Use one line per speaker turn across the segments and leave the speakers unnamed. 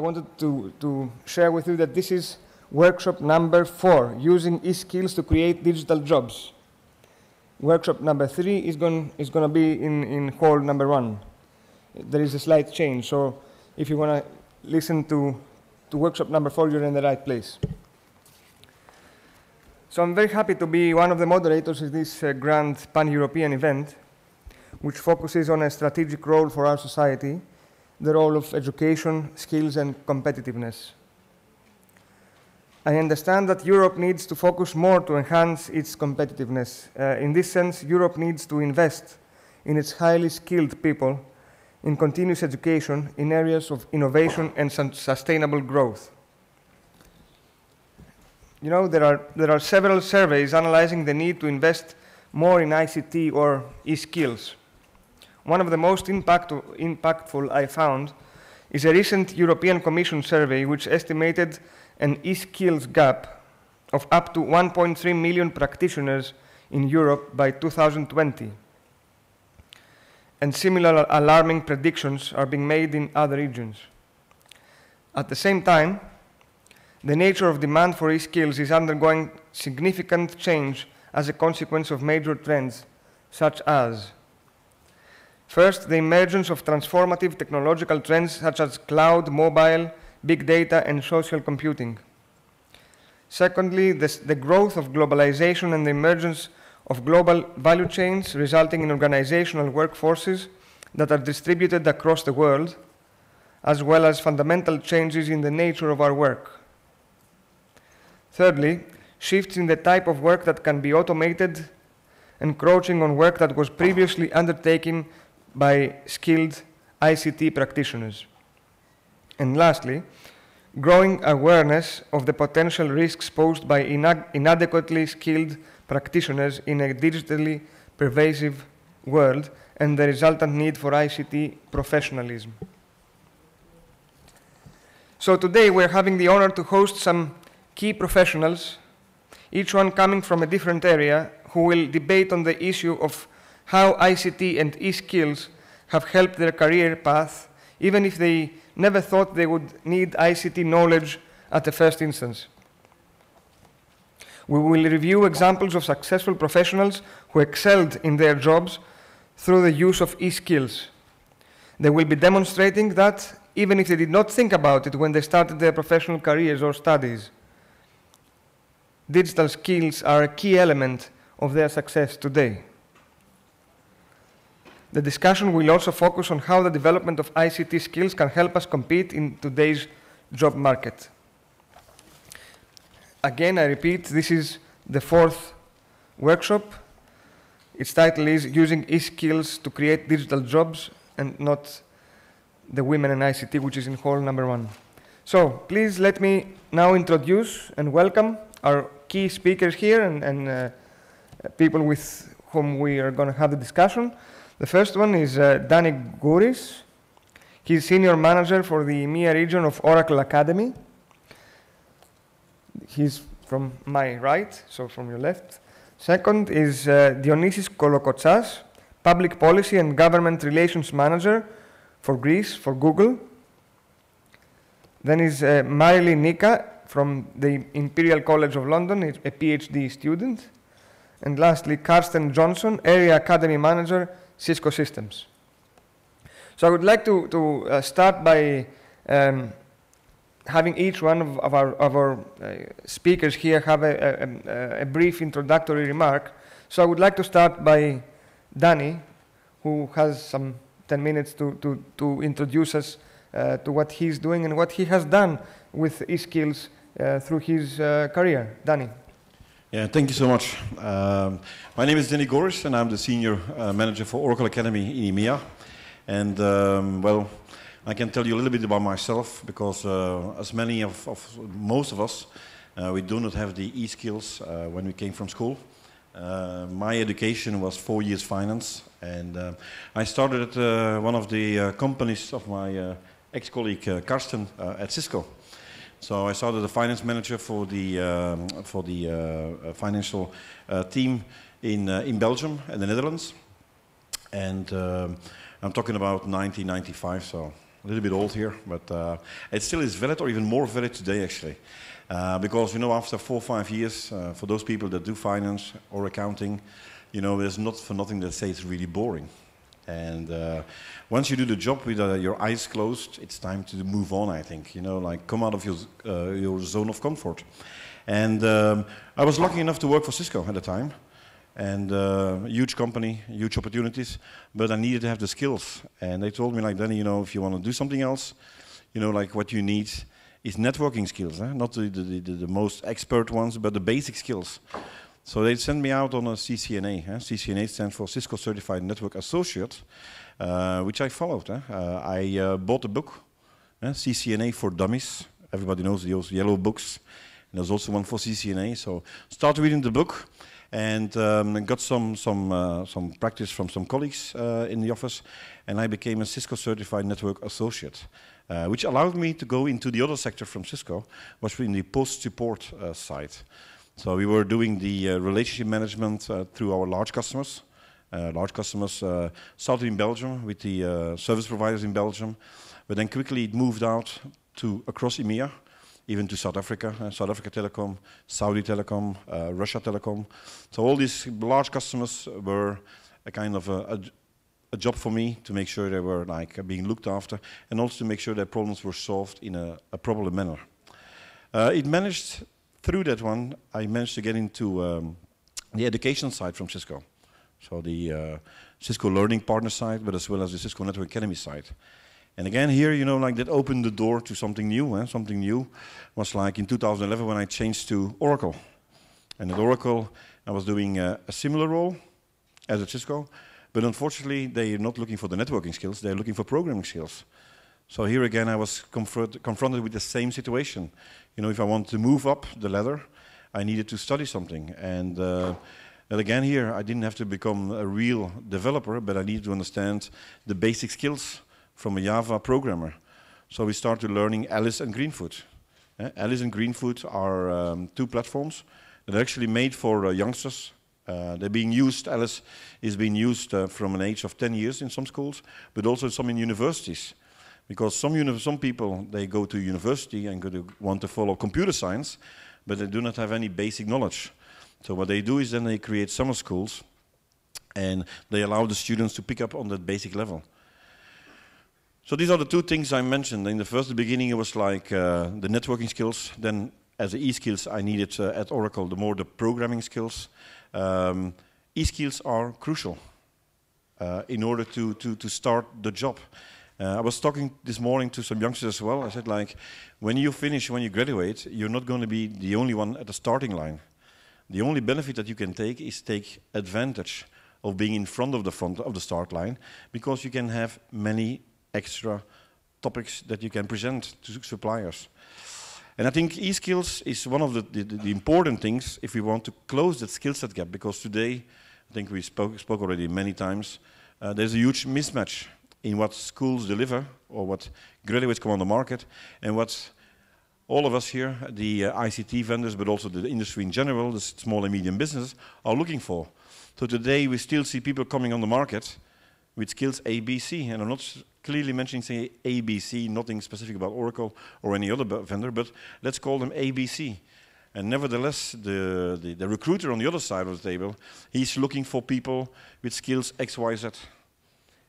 I wanted to share with you that this is workshop number 4, using e-skills to create digital jobs. Workshop number 3 is going to be in hall number 1. There is a slight change, so if you want to listen to workshop number 4, you're in the right place. So I'm very happy to be one of the moderators of this grand pan-European event, which focuses on a strategic role for our society, the role of education, skills, and competitiveness. I understand that Europe needs to focus more to enhance its competitiveness. In this sense, Europe needs to invest in its highly skilled people, in continuous education, in areas of innovation and sustainable growth. You know, there are several surveys analyzing the need to invest more in ICT or e-skills. One of the most impactful I found is a recent European Commission survey which estimated an e-skills gap of up to 1.3 million practitioners in Europe by 2020. And similar alarming predictions are being made in other regions. At the same time, the nature of demand for e-skills is undergoing significant change as a consequence of major trends, such as first, the emergence of transformative technological trends such as cloud, mobile, big data, and social computing. Secondly, the growth of globalization and the emergence of global value chains resulting in organizational workforces that are distributed across the world, as well as fundamental changes in the nature of our work. Thirdly, shifts in the type of work that can be automated, encroaching on work that was previously undertaken by skilled ICT practitioners. And lastly, growing awareness of the potential risks posed by inadequately skilled practitioners in a digitally pervasive world and the resultant need for ICT professionalism. So today we're having the honor to host some key professionals, each one coming from a different area, who will debate on the issue of how ICT and e-skills have helped their career path, even if they never thought they would need ICT knowledge at the first instance. We will review examples of successful professionals who excelled in their jobs through the use of e-skills. They will be demonstrating that, even if they did not think about it when they started their professional careers or studies, digital skills are a key element of their success today. The discussion will also focus on how the development of ICT skills can help us compete in today's job market. Again, I repeat, this is the 4th workshop. Its title is Using E-Skills to Create Digital Jobs, and not the Women in ICT, which is in hall number 1. So please let me now introduce and welcome our key speakers here and people with whom we are going to have the discussion. The first one is GOORIS. He's Senior Manager for the EMEA region of Oracle Academy. He's from my right, so from your left. Second is Dionisis KOLOKOTSAS, Public Policy and Government Relations Manager for Greece, for Google. Then is NIKA from the Imperial College of London, a PhD student. And lastly, Carsten Johnson, Area Academy Manager, Cisco Systems. So I would like to start by having each one of our speakers here have a brief introductory remark. So I would like to start by Danny, who has some 10 minutes to introduce us to what he's doing and what he has done with e-skills through his career. Danny.
Yeah, thank you so much. My name is Danny GOORIS, and I'm the Senior Manager for Oracle Academy in EMEA. And well, I can tell you a little bit about myself, because as many of most of us, we do not have the e-skills when we came from school. My education was 4 years finance, and I started at one of the companies of my ex-colleague Carsten at Cisco. So I started as a finance manager for the financial team in Belgium and the Netherlands, and I'm talking about 1995. So a little bit old here, but it still is valid, or even more valid today, actually. Because, you know, after 4 or 5 years, for those people that do finance or accounting, you know, there's not for nothing that say it's really boring. And once you do the job with your eyes closed, it's time to move on, I think. You know, like come out of your zone of comfort. And I was lucky enough to work for Cisco at the time. And huge company, huge opportunities, but I needed to have the skills. And they told me, like, Danny, you know, if you want to do something else, you know, like what you need is networking skills, not the most expert ones, but the basic skills. So they sent me out on a CCNA. CCNA stands for Cisco Certified Network Associate, which I followed. I bought a book, CCNA for Dummies. Everybody knows those yellow books. And there's also one for CCNA. So started reading the book. And got some practice from some colleagues in the office, and I became a Cisco Certified Network Associate, which allowed me to go into the other sector from Cisco, which was in the post-support side. So we were doing the relationship management through our large customers. Started in Belgium with the service providers in Belgium, but then quickly it moved out to across EMEA, even to South Africa, South Africa Telecom, Saudi Telecom, Russia Telecom. So all these large customers were a kind of a job for me to make sure they were like being looked after, and also to make sure their problems were solved in a proper manner. It managed, through that one, I managed to get into the education side from Cisco. So the Cisco Learning Partner side, but as well as the Cisco Network Academy side. And again here, you know, like that opened the door to something new. Something new was like in 2011 when I changed to Oracle. And at Oracle, I was doing a similar role as at Cisco, but unfortunately, they're not looking for the networking skills, they're looking for programming skills. So here again, I was confronted with the same situation. You know, if I want to move up the ladder, I needed to study something. And again here, I didn't have to become a real developer, but I needed to understand the basic skills from a Java programmer. So we started learning Alice and Greenfoot. Alice and Greenfoot are 2 platforms that are actually made for youngsters. They're being used, Alice is being used from an age of 10 years in some schools, but also some in universities. Because some people, they go to university and want to follow computer science, but they do not have any basic knowledge. So what they do is then they create summer schools, and they allow the students to pick up on that basic level. So these are the 2 things I mentioned. In the beginning, it was like the networking skills. Then, as the e-skills, I needed at Oracle the programming skills. E-skills are crucial in order to start the job. I was talking this morning to some youngsters as well. I said, like, when you graduate, you're not going to be the only one at the starting line. The only benefit that you can take is take advantage of being in front of the start line, because you can have many extra topics that you can present to suppliers. And I think e-skills is one of the important things if we want to close that skill set gap, because today, I think we spoke already many times, there's a huge mismatch in what schools deliver or what graduates come on the market and what all of us here, the ICT vendors, but also the industry in general, the small and medium businesses, are looking for. So today we still see people coming on the market with skills ABC, and I'm not clearly mentioning, say, ABC, nothing specific about Oracle or any other vendor, but let's call them ABC. And nevertheless, the recruiter on the other side of the table, he's looking for people with skills X, Y, Z.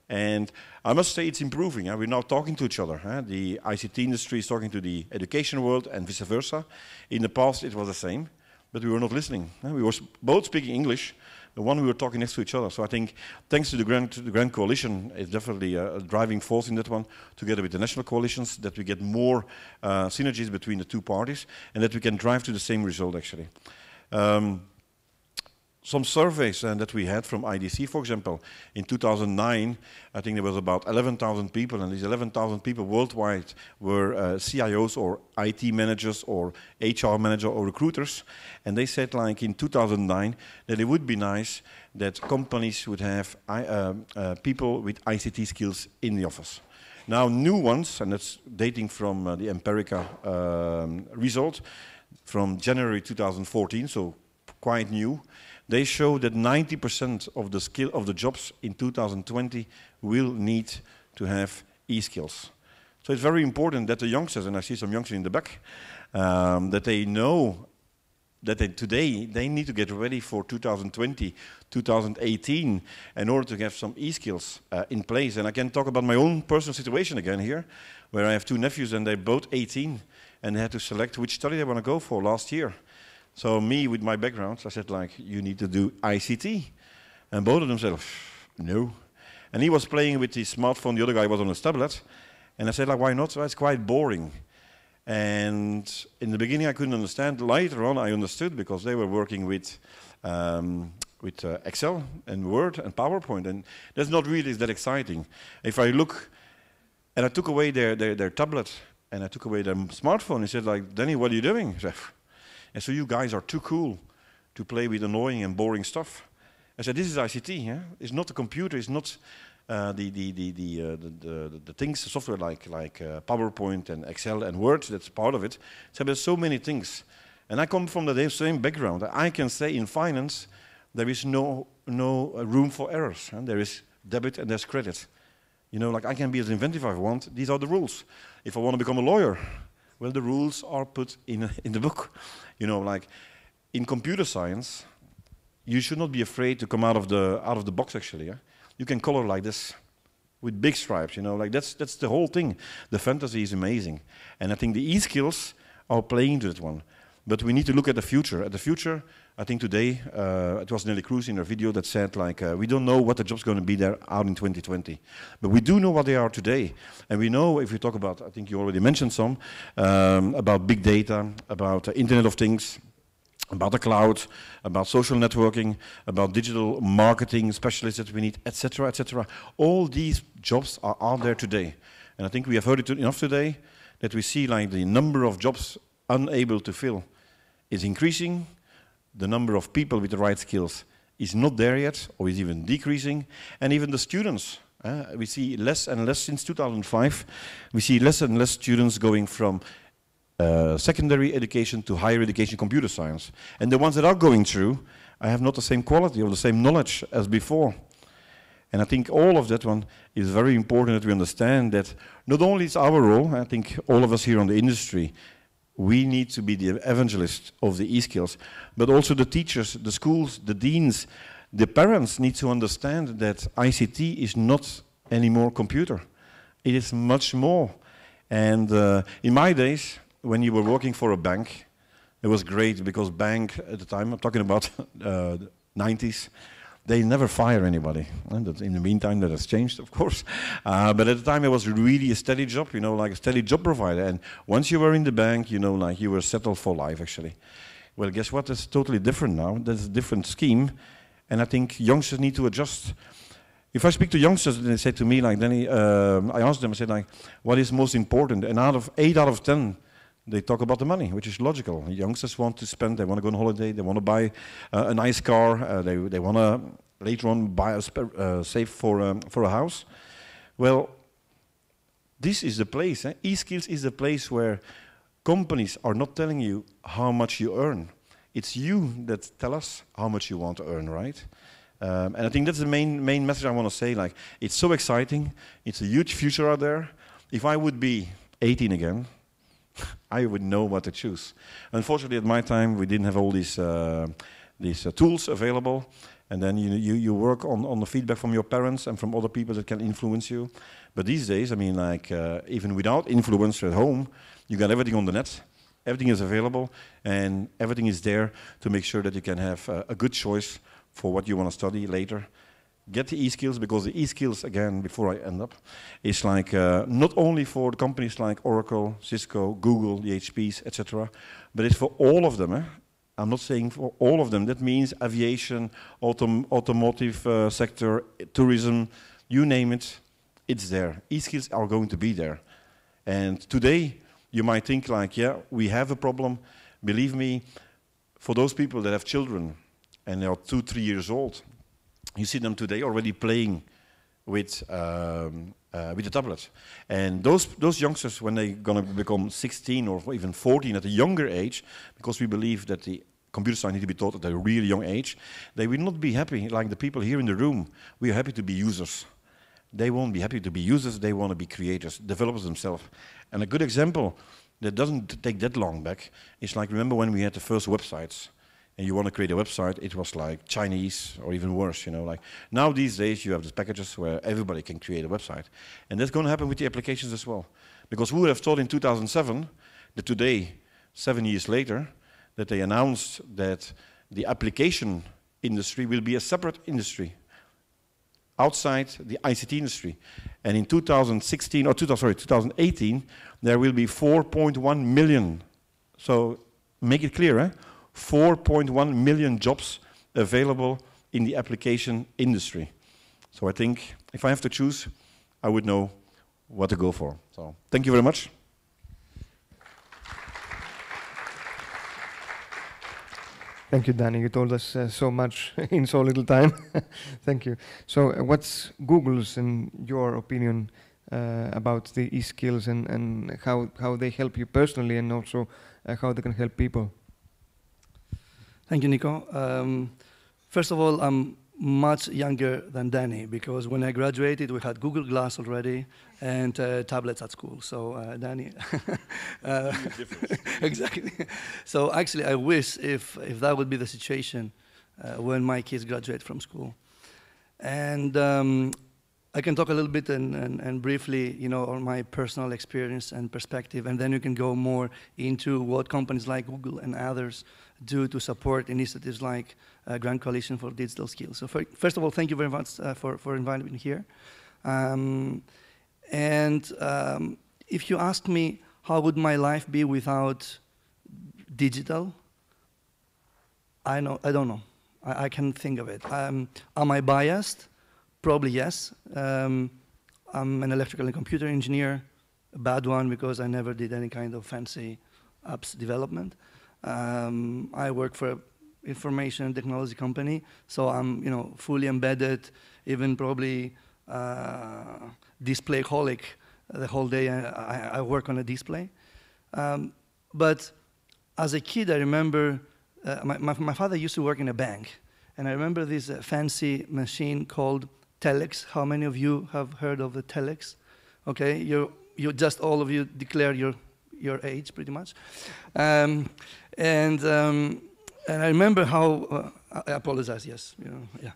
And I must say it's improving. We're now talking to each other. The ICT industry is talking to the education world and vice versa. In the past, it was the same, but we were not listening. We were both speaking English, the one we were talking next to each other. So I think thanks to the Grand Coalition, it's definitely a driving force in that one, together with the national coalitions, that we get more synergies between the 2 parties and that we can drive to the same result, actually. Some surveys that we had from IDC, for example, in 2009, I think there was about 11,000 people, and these 11,000 people worldwide were CIOs or IT managers or HR manager or recruiters, and they said, like in 2009, that it would be nice that companies would have people with ICT skills in the office. Now, new ones, and that's dating from the Empirica result from January 2014, so quite new. They show that 90% of the jobs in 2020 will need to have e-skills. So it's very important that the youngsters, and I see some youngsters in the back, that they know that today they need to get ready for 2020, 2018 in order to have some e-skills in place. And I can talk about my own personal situation again here, where I have two nephews and they're both 18 and they had to select which study they want to go for last year. So me, with my background, I said, like, you need to do ICT. And both of them said, no. And he was playing with his smartphone, the other guy was on his tablet. And I said, like, why not? Well, it's quite boring. And in the beginning I couldn't understand. Later on I understood, because they were working with Excel and Word and PowerPoint, and that's not really that exciting. If I look, and I took away their tablet, and I took away their smartphone, he said, like, Danny, what are you doing? I said, and so you guys are too cool to play with annoying and boring stuff. I said, this is ICT, yeah? It's not a computer, it's not the things, the software like PowerPoint and Excel and Word, that's part of it. So there's so many things. And I come from the same background. I can say in finance, there is no room for errors. And there is debit and there's credit. You know, like, I can be as inventive as I want. These are the rules. If I want to become a lawyer, well, the rules are put in the book. You know, like, in computer science, you should not be afraid to come out of the box, actually. Yeah? You can color like this with big stripes, you know, like that's the whole thing. The fantasy is amazing. And I think the e-skills are playing to that one. But we need to look at the future. At the future, I think today, it was Nelly Cruz in her video that said, like, we don't know what the job's going to be there out in 2020. But we do know what they are today. And we know, if you talk about, I think you already mentioned some, about big data, about Internet of Things, about the cloud, about social networking, about digital marketing specialists that we need, etc., etc. All these jobs are out there today. And I think we have heard it enough today that we see, like, the number of jobs unable to fill is increasing. The number of people with the right skills is not there yet, or is even decreasing. And even the students, we see less and less since 2005. We see less and less students going from secondary education to higher education computer science. And the ones that are going through, I have not the same quality or the same knowledge as before. And I think all of that one is very important that we understand that not only is our role, I think all of us here on the industry, we need to be the evangelists of the e-skills, but also the teachers, the schools, the deans, the parents need to understand that ICT is not anymore computer. It is much more. And in my days, when you were working for a bank, it was great because bank at the time, I'm talking about the 90s, they never fire anybody. And in the meantime, that has changed, of course. But at the time, it was really a steady job, you know, like a steady job provider. And once you were in the bank, you know, like you were settled for life, actually. Well, guess what? It's totally different now. There's a different scheme. And I think youngsters need to adjust. If I speak to youngsters, they say to me, like, Danny, I ask them, I say, like, what is most important? And 8 out of 10, they talk about the money, which is logical. Youngsters want to spend, they want to go on holiday, they want to buy a nice car, they want to later on buy save for a house. Well, this is the place. E-skills is the place where companies are not telling you how much you earn. It's you that tell us how much you want to earn, right? And I think that's the main message I want to say. Like, it's so exciting. It's a huge future out there. If I would be 18 again, I would know what to choose. Unfortunately, at my time, we didn't have all these tools available. And then you work on the feedback from your parents and from other people that can influence you. But these days, I mean, like, even without influence at home, you got everything on the net. Everything is available, and everything is there to make sure that you can have a good choice for what you want to study later. Get the e-skills, because the e-skills, again, before I end up, is like not only for companies like Oracle, Cisco, Google, the HPs, etc., but it's for all of them. I'm not saying for all of them. That means aviation, automotive sector, tourism, you name it, it's there. E-skills are going to be there. And today, you might think like, yeah, we have a problem. Believe me, for those people that have children and they are 2-3 years old, you see them today already playing with the tablet. And those youngsters, when they're going to become 16 or even 14 at a younger age, because we believe that the computer science need to be taught at a really young age, they will not be happy like the people here in the room. We are happy to be users. they won't be happy to be users, they want to be creators, developers themselves. And a good example that doesn't take that long back is like, remember when we had the first websites, and you want to create a website, it was like Chinese or even worse, you know, like now these days you have these packages where everybody can create a website. And that's going to happen with the applications as well. Because who would have thought in 2007 that today, 7 years later, that they announced that the application industry will be a separate industry outside the ICT industry. And in 2016, or 2018, there will be 4.1 million. So make it clear, eh? 4.1 million jobs available in the application industry. So I think if I have to choose, I would know what to go for. So thank you very much.
Thank you, Danny. You told us so much in so little time. Thank you. So what's Google's, in your opinion, about the e-skills and how they help you personally and also how they can help people?
Thank you, Nico. First of all, I'm much younger than Danny because when I graduated, we had Google Glass already and tablets at school. So, Danny, exactly. So, actually, I wish if that would be the situation when my kids graduate from school. And I can talk a little bit and briefly, you know, on my personal experience and perspective, and then you can go more into what companies like Google and others do to support initiatives like Grand Coalition for Digital Skills. So first of all, thank you very much for inviting me here. If you ask me how would my life be without digital, I don't know. I can't think of it. Am I biased? Probably yes. I'm an electrical and computer engineer, a bad one because I never did any kind of fancy apps development. I work for an information technology company, so I'm, you know, fully embedded, even probably display-holic. The whole day I work on a display. But as a kid, I remember my father used to work in a bank, and I remember this fancy machine called telex. How many of you have heard of the telex? Okay, you just all of you declare your age pretty much. And I remember how I apologize. Yes, you know, yeah.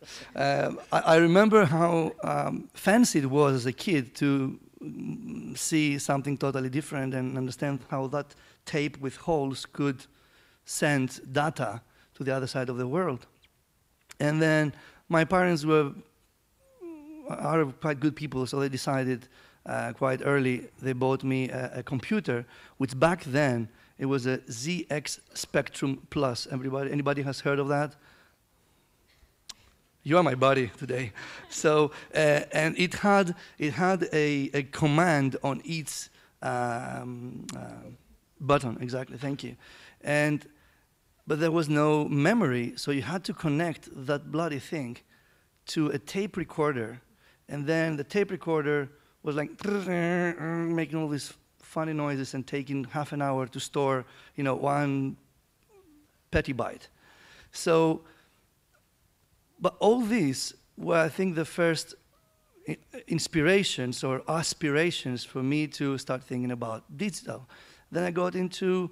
I remember how fancy it was as a kid to see something totally different and understand how that tape with holes could send data to the other side of the world. And then my parents are quite good people, so they decided quite early, they bought me a computer, which back then, it was a ZX Spectrum Plus. Anybody has heard of that? You are my buddy today. So, and it had a command on each button, exactly, thank you. But there was no memory, so you had to connect that bloody thing to a tape recorder, and then the tape recorder was like making all these funny noises and taking half an hour to store, you know, 1 petabyte. So, but all these were, I think, the first inspirations or aspirations for me to start thinking about digital. Then I got into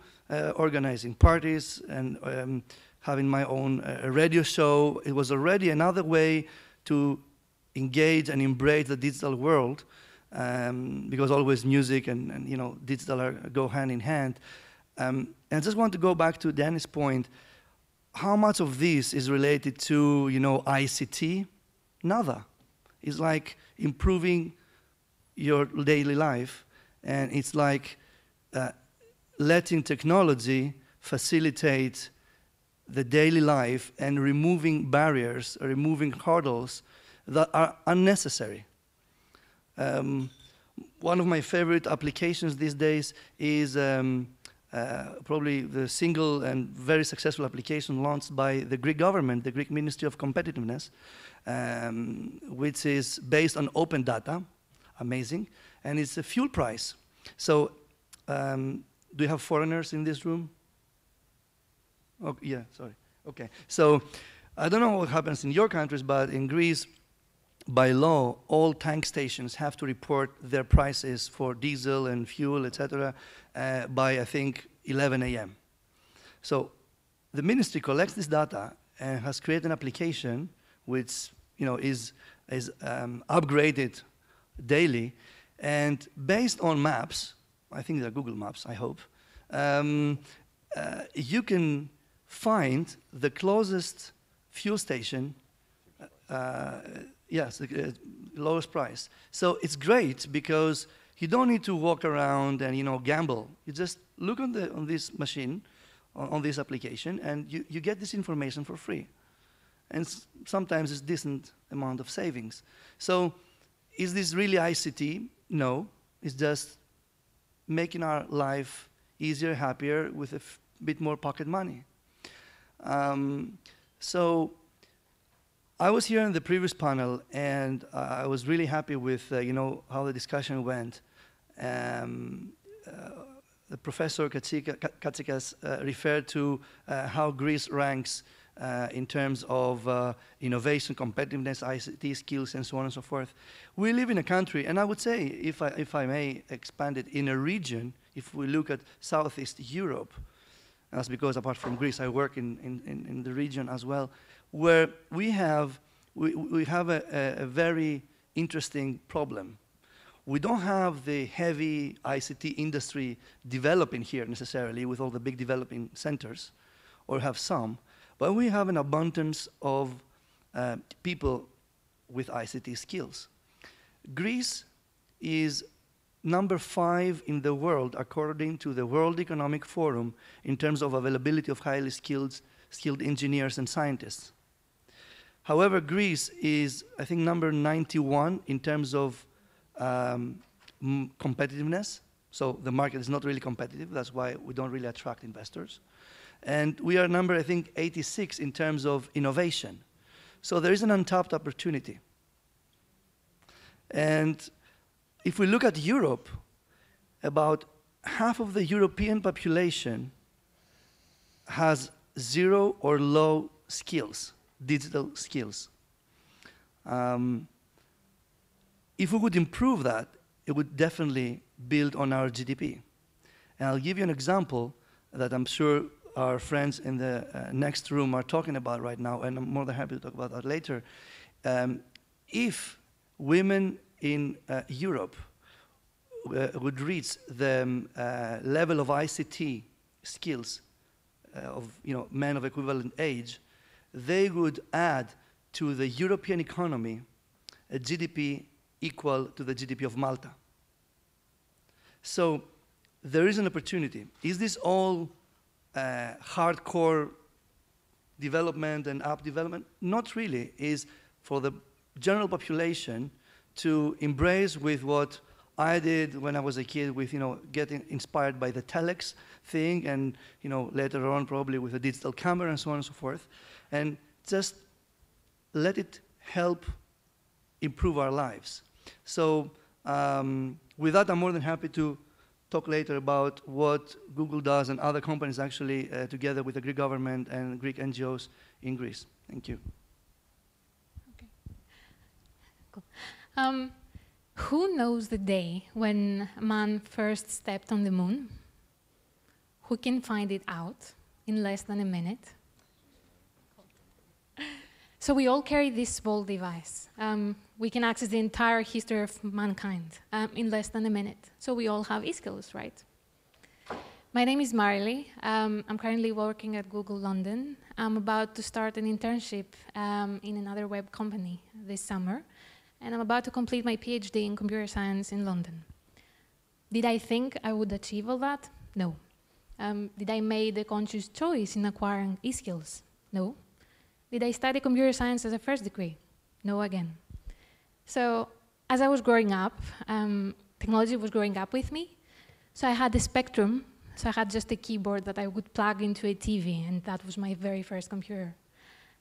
organizing parties and having my own radio show. It was already another way to engage and embrace the digital world, because always music and you know, digital go hand in hand. And I just want to go back to Danny's point. How much of this is related to, you know, ICT? Nada. It's like improving your daily life, and it's like letting technology facilitate the daily life and removing barriers, or removing hurdles that are unnecessary. One of my favorite applications these days is probably the single and very successful application launched by the Greek government, the Greek Ministry of Competitiveness, which is based on open data, amazing, and it's a fuel price. So, do you have foreigners in this room? Oh, yeah, sorry, okay. So, I don't know what happens in your countries, but in Greece, by law, all tank stations have to report their prices for diesel and fuel, etc., by, I think, 11 a.m. So the ministry collects this data and has created an application which is upgraded daily, and based on maps, I think they're Google Maps, I hope, you can find the closest fuel station, yes, the lowest price. So it's great because you don't need to walk around and gamble. You just look on this machine, on this application, and you get this information for free. And sometimes it's decent amount of savings. So is this really ICT? No, it's just making our life easier, happier, with a bit more pocket money. So I was here in the previous panel, and I was really happy with how the discussion went. The Professor Katsikas referred to how Greece ranks in terms of innovation, competitiveness, ICT skills, and so on and so forth. We live in a country, and I would say, if I may expand it, in a region, if we look at Southeast Europe, and that's because apart from Greece, I work in the region as well, where we have a very interesting problem. We don't have the heavy ICT industry developing here necessarily with all the big developing centers, or have some, but we have an abundance of people with ICT skills. Greece is number 5 in the world according to the World Economic Forum in terms of availability of highly skilled engineers and scientists. However, Greece is, I think, number 91 in terms of competitiveness. So the market is not really competitive. That's why we don't really attract investors. And we are number, I think, 86 in terms of innovation. So there is an untapped opportunity. And if we look at Europe, about half of the European population has 0 or low skills, digital skills. If we would improve that, it would definitely build on our GDP. And I'll give you an example that I'm sure our friends in the next room are talking about right now, and I'm more than happy to talk about that later. If women in Europe would reach the level of ICT skills of men of equivalent age, they would add to the European economy a GDP equal to the GDP of Malta. So there is an opportunity. Is this all hardcore development and app development? Not really. Is for the general population to embrace with what I did when I was a kid, with getting inspired by the telex thing, and later on probably with a digital camera and so on and so forth, and just let it help improve our lives. So with that, I'm more than happy to talk later about what Google does and other companies actually together with the Greek government and Greek NGOs in Greece. Thank you.
Okay. Cool. Who knows the day when man first stepped on the moon? Who can find it out in less than a minute? So we all carry this small device. We can access the entire history of mankind in less than a minute. So we all have e-skills, right? My name is Marily. I'm currently working at Google London. I'm about to start an internship in another web company this summer. And I'm about to complete my PhD in computer science in London. Did I think I would achieve all that? No. Did I make a conscious choice in acquiring e-skills? No. Did I study computer science as a first degree? No again. So as I was growing up, technology was growing up with me. So I had a Spectrum. So I had just a keyboard that I would plug into a TV, and that was my very first computer.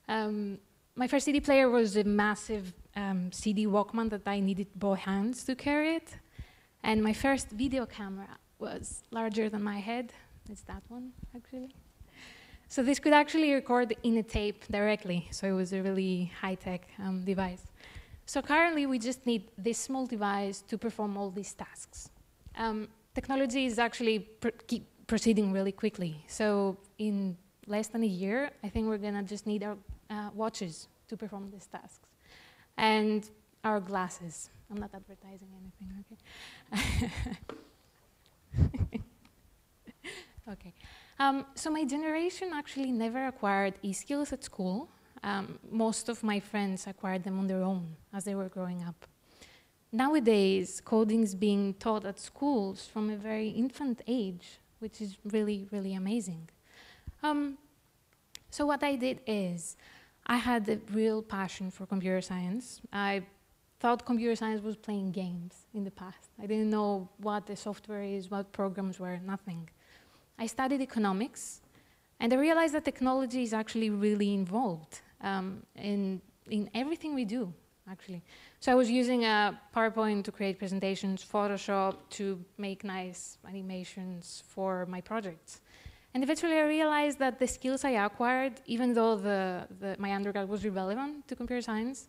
My first CD player was a massive CD Walkman that I needed both hands to carry it. And my first video camera was larger than my head. It's that one, actually. So this could actually record in a tape directly. So it was a really high-tech device. So currently, we just need this small device to perform all these tasks. Technology is actually keep proceeding really quickly. So in less than a year, I think we're gonna just need our watches to perform these tasks. And our glasses. I'm not advertising anything, okay? Okay. So my generation actually never acquired e-skills at school. Most of my friends acquired them on their own as they were growing up. Nowadays, coding is being taught at schools from a very infant age, which is really, really amazing. So what I did is, I had a real passion for computer science. I thought computer science was playing games in the past. I didn't know what the software is, what programs were, nothing. I studied economics, and I realized that technology is actually really involved in everything we do, actually. So I was using PowerPoint to create presentations, Photoshop to make nice animations for my projects. And eventually I realized that the skills I acquired, even though my undergrad was irrelevant to computer science,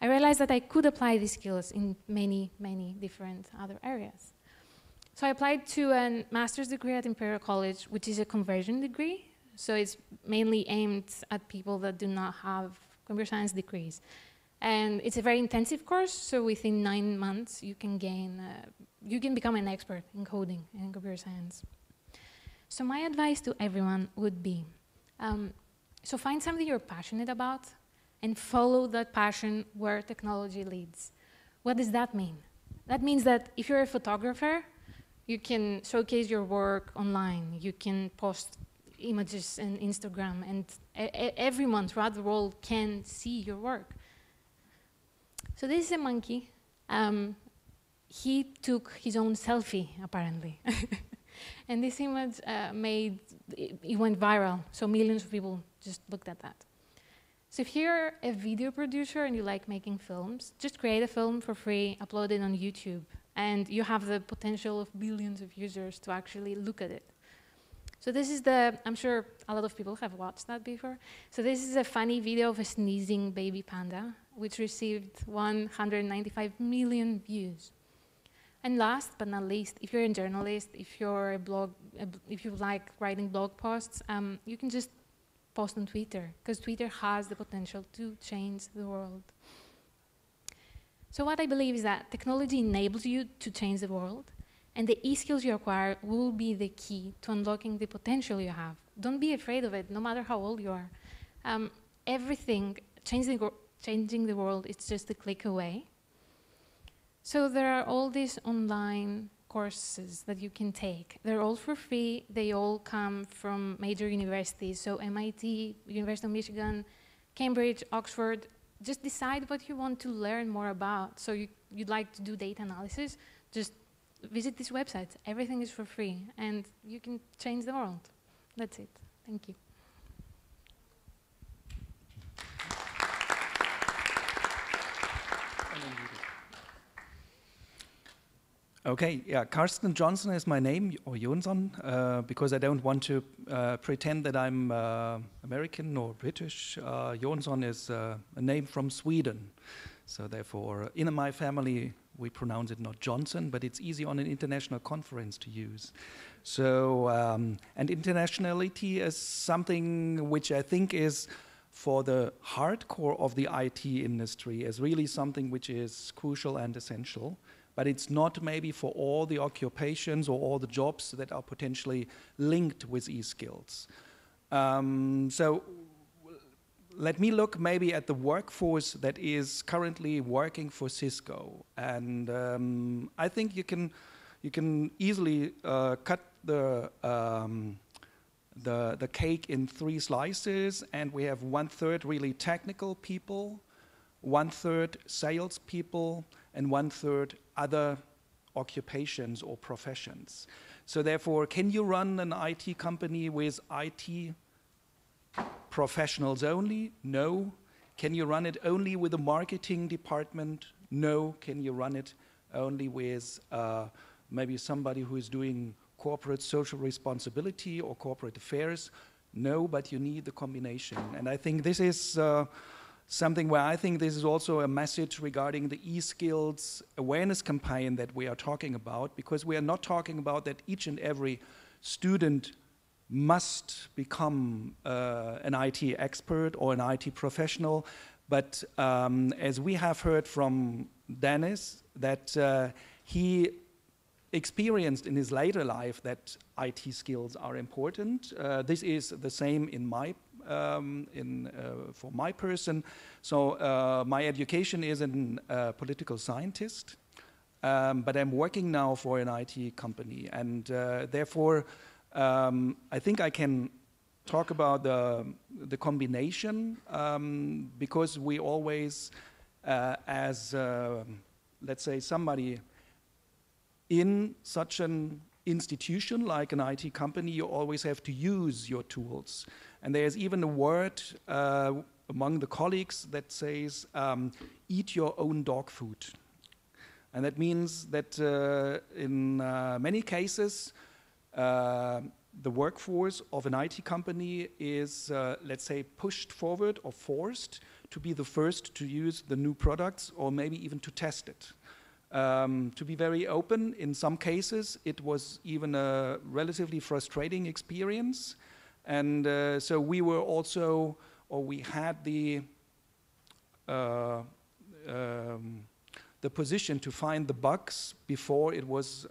I realized that I could apply these skills in many, many different other areas. So I applied to a master's degree at Imperial College, which is a conversion degree. So it's mainly aimed at people that do not have computer science degrees. And it's a very intensive course, so within 9 months you can become an expert in coding and in computer science. So my advice to everyone would be, so find something you're passionate about and follow that passion where technology leads. What does that mean? That means that if you're a photographer, you can showcase your work online. You can post images on Instagram, and everyone throughout the world can see your work. So this is a monkey. He took his own selfie, apparently. And this image it went viral, so millions of people just looked at that. So if you're a video producer and you like making films, just create a film for free, upload it on YouTube, and you have the potential of billions of users to actually look at it. So this is I'm sure a lot of people have watched that before. So this is a funny video of a sneezing baby panda, which received 195 million views. And last but not least, if you're a journalist, if you like writing blog posts, you can just post on Twitter, because Twitter has the potential to change the world. So what I believe is that technology enables you to change the world, and the e-skills you acquire will be the key to unlocking the potential you have. Don't be afraid of it, no matter how old you are. Changing the world is just a click away. So there are all these online courses that you can take. They're all for free. They all come from major universities. So MIT, University of Michigan, Cambridge, Oxford. Just decide what you want to learn more about. So you'd like to do data analysis, just visit these websites. Everything is for free, and you can change the world. That's it. Thank you.
Okay, yeah, Carsten Johnson is my name, or Jonsson, because I don't want to pretend that I'm American or British. Jonsson is a name from Sweden. So therefore, in my family, we pronounce it not Johnson, but it's easy on an international conference to use. So, and internationality is something which I think is, for the hardcore of the IT industry, is really something which is crucial and essential. But it's not maybe for all the occupations or all the jobs that are potentially linked with e-skills. So let me look maybe at the workforce that is currently working for Cisco. And I think you can easily cut the cake in 3 slices, and we have 1/3 really technical people, 1/3 sales people, and 1/3 other occupations or professions. So therefore, can you run an IT company with IT professionals only? No. Can you run it only with a marketing department? No. Can you run it only with maybe somebody who is doing corporate social responsibility or corporate affairs? No, but you need the combination. And I think this is something where I think this is also a message regarding the e-skills awareness campaign that we are talking about, because we are not talking about that each and every student must become an IT expert or an IT professional, but as we have heard from Dennis, that he experienced in his later life that IT skills are important. This is the same in my for my person. So my education is a political scientist, but I'm working now for an IT company, and therefore I think I can talk about the combination, because we always, as let's say somebody in such an institution like an IT company, you always have to use your tools. And there's even a word among the colleagues that says, eat your own dog food. And that means that in many cases, the workforce of an IT company is, let's say, pushed forward or forced to be the first to use the new products, or maybe even to test it. To be very open, in some cases, it was even a relatively frustrating experience. And so we were also, or we had the position to find the bugs before it was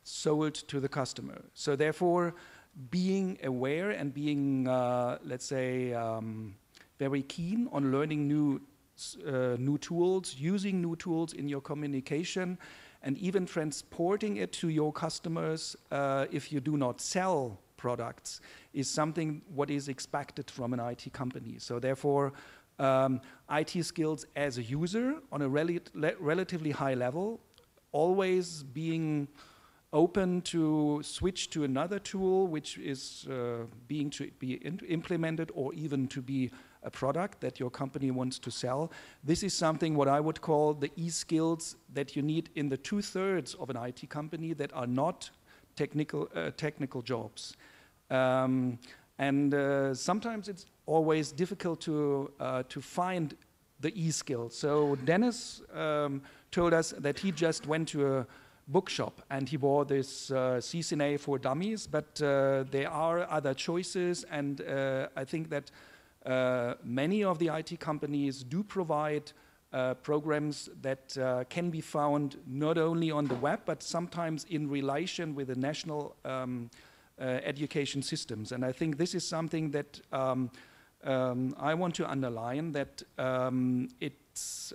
sold to the customer. So therefore, being aware and being, let's say, very keen on learning new tools, using new tools in your communication, and even transporting it to your customers if you do not sell products, is something what is expected from an IT company. So therefore, IT skills as a user on a relatively high level, always being open to switch to another tool which is being to be implemented, or even to be a product that your company wants to sell. This is something what I would call the e-skills that you need in the 2/3 of an IT company that are not technical jobs. Sometimes it's always difficult to find the e-skills. So Dennis told us that he just went to a bookshop and he bought this CCNA for dummies, but there are other choices, and I think that many of the IT companies do provide programs that can be found not only on the web, but sometimes in relation with the national education systems. And I think this is something that I want to underline, that it's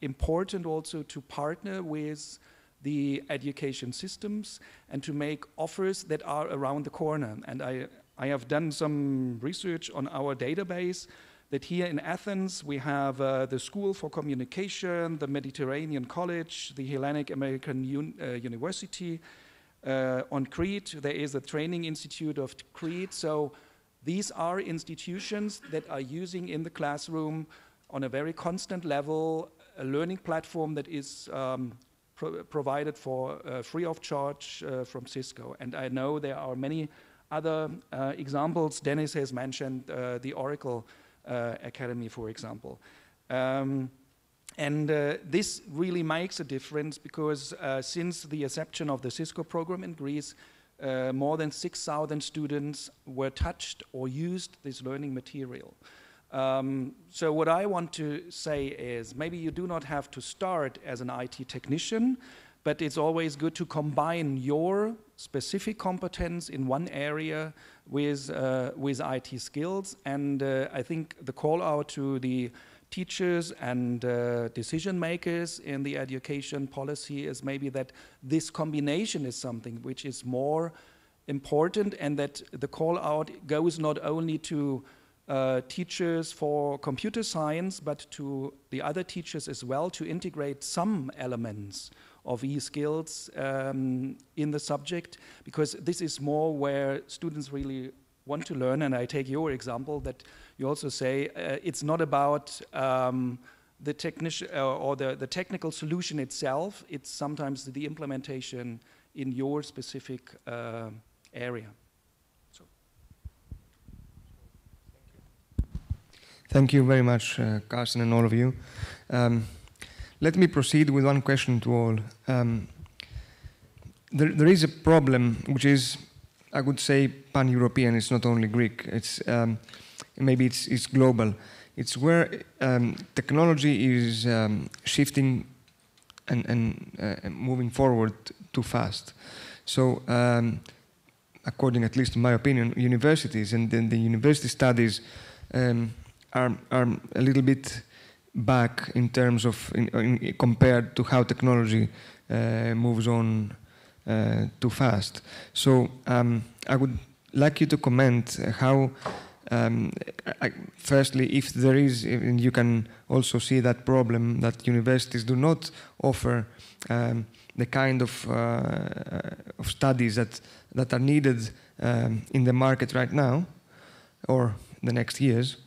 important also to partner with the education systems and to make offers that are around the corner. And I have done some research on our database that here in Athens we have the School for Communication, the Mediterranean College, the Hellenic American University. On Crete there is a training institute of Crete. So these are institutions that are using in the classroom on a very constant level a learning platform that is provided for free of charge from Cisco. And I know there are many other examples. Dennis has mentioned the Oracle Academy, for example. This really makes a difference, because since the inception of the Cisco program in Greece, more than 6,000 students were touched or used this learning material. So what I want to say is, maybe you do not have to start as an IT technician, but it's always good to combine your specific competence in one area with IT skills. And I think the call out to the teachers and decision makers in the education policy is maybe that this combination is something which is more important, and that the call out goes not only to teachers for computer science, but to the other teachers as well, to integrate some elements of e-skills in the subject, because this is more where students really want to learn. And I take your example that you also say it's not about the technician or the technical solution itself, it's sometimes the implementation in your specific area.
Thank you very much, Carsten, and all of you. Let me proceed with one question to all. There is a problem which is, I would say, pan-European. It's not only Greek. It's maybe it's global. It's where technology is shifting and moving forward too fast. So, according, at least in my opinion, universities and then the university studies are a little bit back in terms of compared to how technology moves on too fast. So I would like you to comment how, firstly, if there is, and you can also see that problem that universities do not offer the kind of studies that are needed in the market right now or the next years.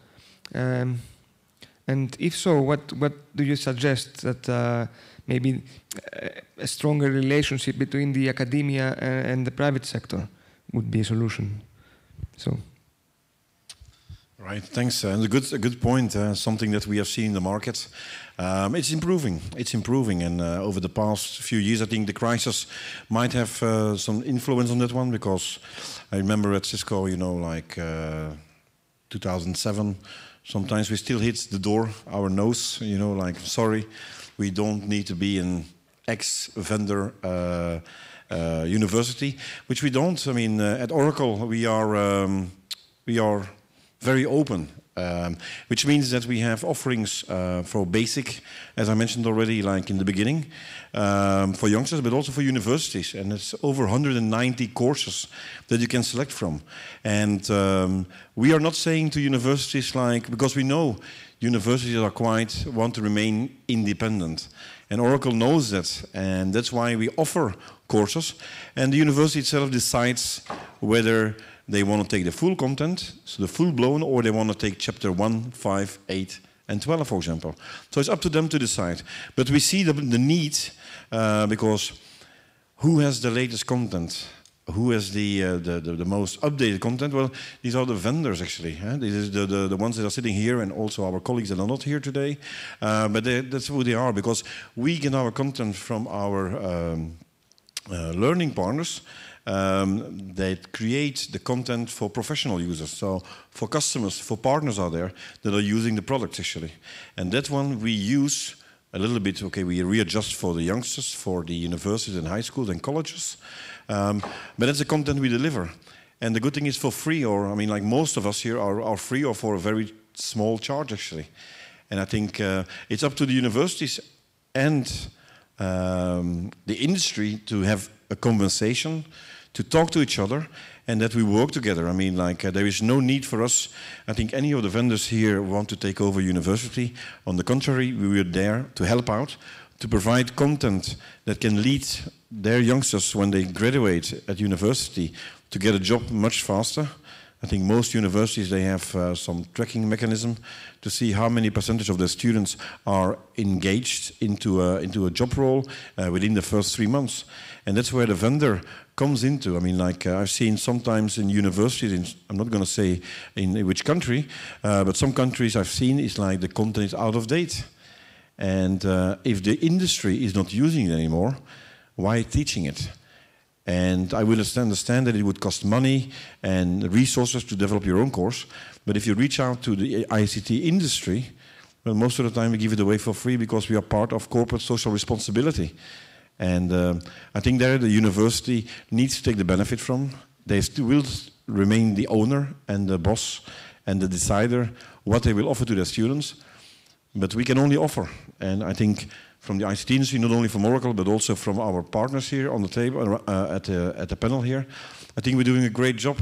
And if so, what do you suggest that maybe a stronger relationship between the academia and the private sector would be a solution? So.
Right, thanks. And a good point. Something that we have seen in the market. It's improving. It's improving, and over the past few years, I think the crisis might have some influence on that one. Because I remember at Cisco, you know, like 2007. Sometimes we still hit the door, our nose. You know, like sorry, we don't need to be an ex-vendor university, which we don't. I mean, at Oracle, we are very open, which means that we have offerings for basic, as I mentioned already, like in the beginning, for youngsters, but also for universities. And it's over 190 courses that you can select from. And we are not saying to universities like, because we know universities are want to remain independent. And Oracle knows that, and that's why we offer courses. And the university itself decides whether they want to take the full content, so the full-blown, or they want to take chapter 1, 5, 8, and 12, for example. So it's up to them to decide. But we see the need, because who has the latest content? Who has the most updated content? Well, these are the vendors, actually. These are the ones that are sitting here, and also our colleagues that are not here today. But that's who they are, because we get our content from our learning partners. That create the content for professional users. So for customers, for partners out there that are using the product actually. And that one we use a little bit, okay, we readjust for the youngsters, for the universities and high schools and colleges. But that's the content we deliver. And the good thing is for free, or I mean like most of us here are free or for a very small charge actually. And I think it's up to the universities and the industry to have a conversation, to talk to each other, and that we work together. I mean, like, there is no need for us. I think any of the vendors here want to take over university. On the contrary, we are there to help out, to provide content that can lead their youngsters when they graduate at university to get a job much faster. I think most universities, they have some tracking mechanism to see how many percentage of their students are engaged into a job role within the first 3 months. And that's where the vendor comes into. I mean, like I've seen sometimes in universities, I'm not going to say in which country, but some countries I've seen is like the content is out of date. And if the industry is not using it anymore, why teaching it? And I will understand that it would cost money and resources to develop your own course. But if you reach out to the ICT industry, well, most of the time we give it away for free because we are part of corporate social responsibility. And I think there the university needs to take the benefit from. They still will remain the owner and the boss and the decider what they will offer to their students. But we can only offer. And I think from the ICT industry, not only from Oracle, but also from our partners here on the table, at the panel here, I think we're doing a great job.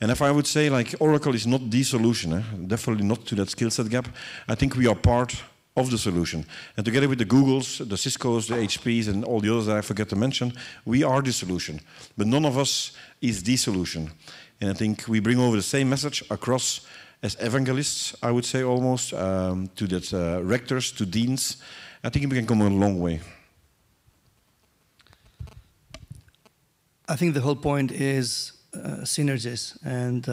And if I would say, like, Oracle is not the solution, definitely not to that skill set gap, I think we are part of the solution. And together with the Googles, the Ciscos, the HPs, and all the others that I forget to mention, we are the solution. But none of us is the solution. And I think we bring over the same message across as evangelists, I would say almost, to that rectors, to deans. I think we can come a long way.
I think the whole point is synergies, and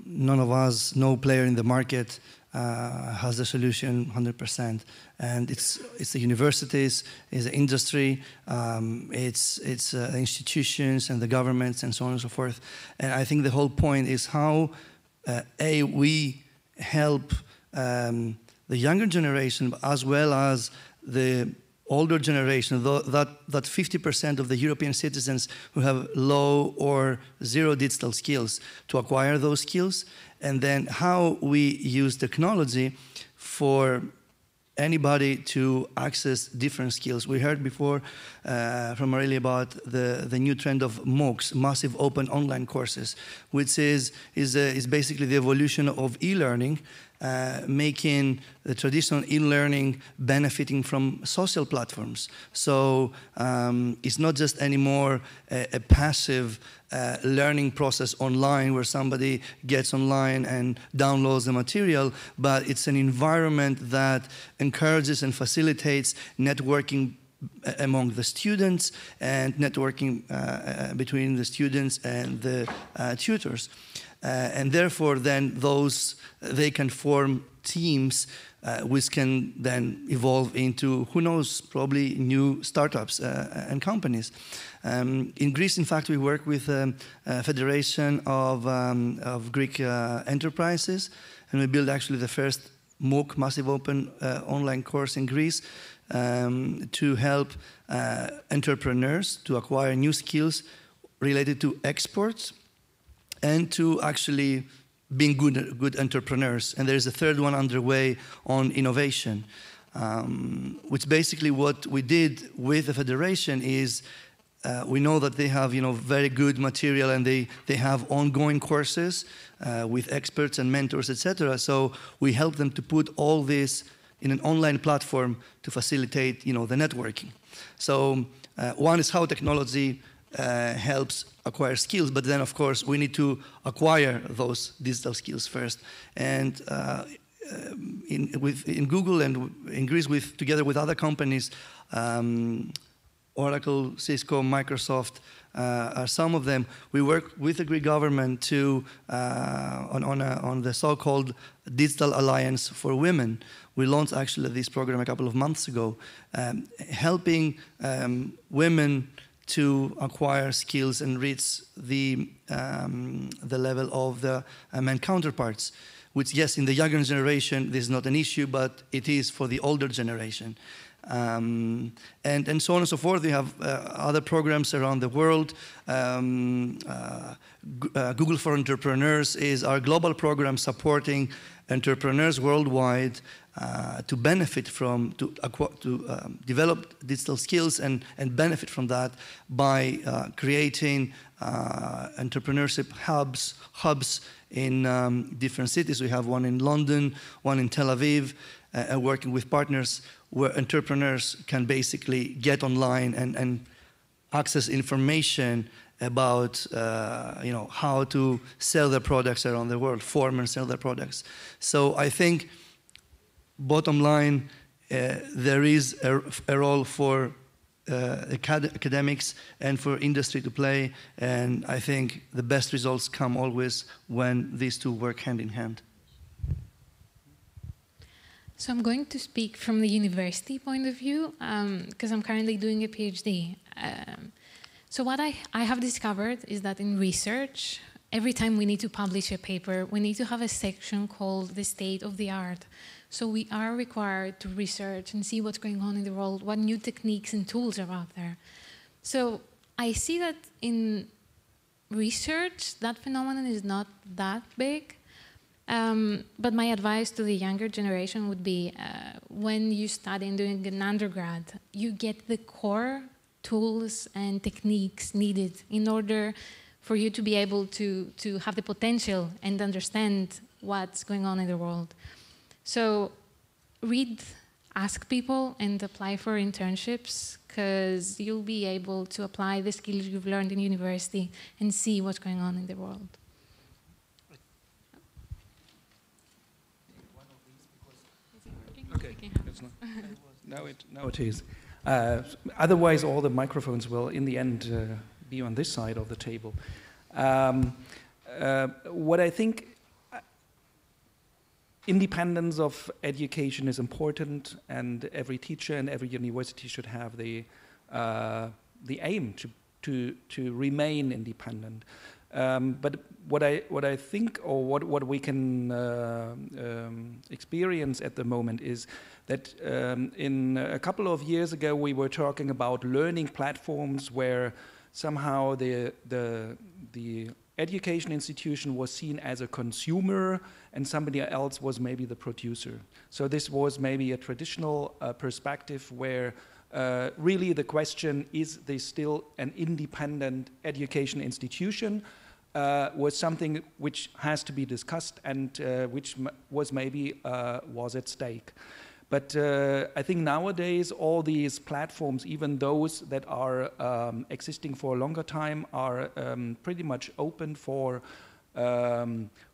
none of us, no player in the market, has the solution 100%. And it's the universities, it's the industry, it's the institutions and the governments and so on and so forth. And I think the whole point is how we help the younger generation as well as the older generation, that 50% of the European citizens who have low or zero digital skills to acquire those skills, and then how we use technology for anybody to access different skills. We heard before from Aurelia about the new trend of MOOCs, massive open online courses, which is basically the evolution of e-learning, making the traditional e-learning benefiting from social platforms. So it's not just anymore a passive learning process online where somebody gets online and downloads the material, but it's an environment that encourages and facilitates networking among the students and networking between the students and the tutors. And therefore, then they can form teams which can then evolve into, who knows, probably new startups and companies. In Greece, in fact, we work with a federation of Greek enterprises, and we built actually the first MOOC, massive open online course in Greece, to help entrepreneurs to acquire new skills related to exports and to actually being good entrepreneurs. And there's a third one underway on innovation, which basically what we did with the federation is we know that they have very good material and they have ongoing courses with experts and mentors, etc. So we help them to put all this in an online platform to facilitate the networking. So one is how technology helps acquire skills, but then of course we need to acquire those digital skills first. And in Google and in Greece, together with other companies, Oracle, Cisco, Microsoft are some of them. We work with the Greek government to on the so-called Digital Alliance for Women. We launched actually this program a couple of months ago, helping women to acquire skills and reach the level of the men counterparts, which, yes, in the younger generation, this is not an issue, but it is for the older generation. And so on and so forth. We have other programs around the world. Google for Entrepreneurs is our global program supporting entrepreneurs worldwide to benefit from, to develop digital skills and benefit from that by creating entrepreneurship hubs in different cities. We have one in London, one in Tel Aviv, working with partners where entrepreneurs can basically get online and access information about how to sell their products around the world, form and sell their products. So I think, bottom line, there is a role for academics and for industry to play, and I think the best results come always when these two work hand in hand.
So I'm going to speak from the university point of view, because I'm currently doing a PhD. So what I have discovered is that in research, every time we need to publish a paper, we need to have a section called the state of the art. So we are required to research and see what's going on in the world, what new techniques and tools are out there. So I see that in research, that phenomenon is not that big. But my advice to the younger generation would be when you study and doing an undergrad, you get the core tools and techniques needed in order for you to be able to have the potential and understand what's going on in the world. So read, ask people, and apply for internships, because you'll be able to apply the skills you've learned in university and see what's going on in the world.
Okay, it's not. Now it is. Otherwise, all the microphones will, in the end, be on this side of the table. What I think, independence of education is important, and every teacher and every university should have the aim to remain independent. But what I think, or what we can experience at the moment is that in a couple of years ago we were talking about learning platforms where somehow the education institution was seen as a consumer and somebody else was maybe the producer. So this was maybe a traditional perspective where really the question, is there still an independent education institution, was something which has to be discussed and which was maybe was at stake. But I think nowadays all these platforms, even those that are existing for a longer time, are pretty much open for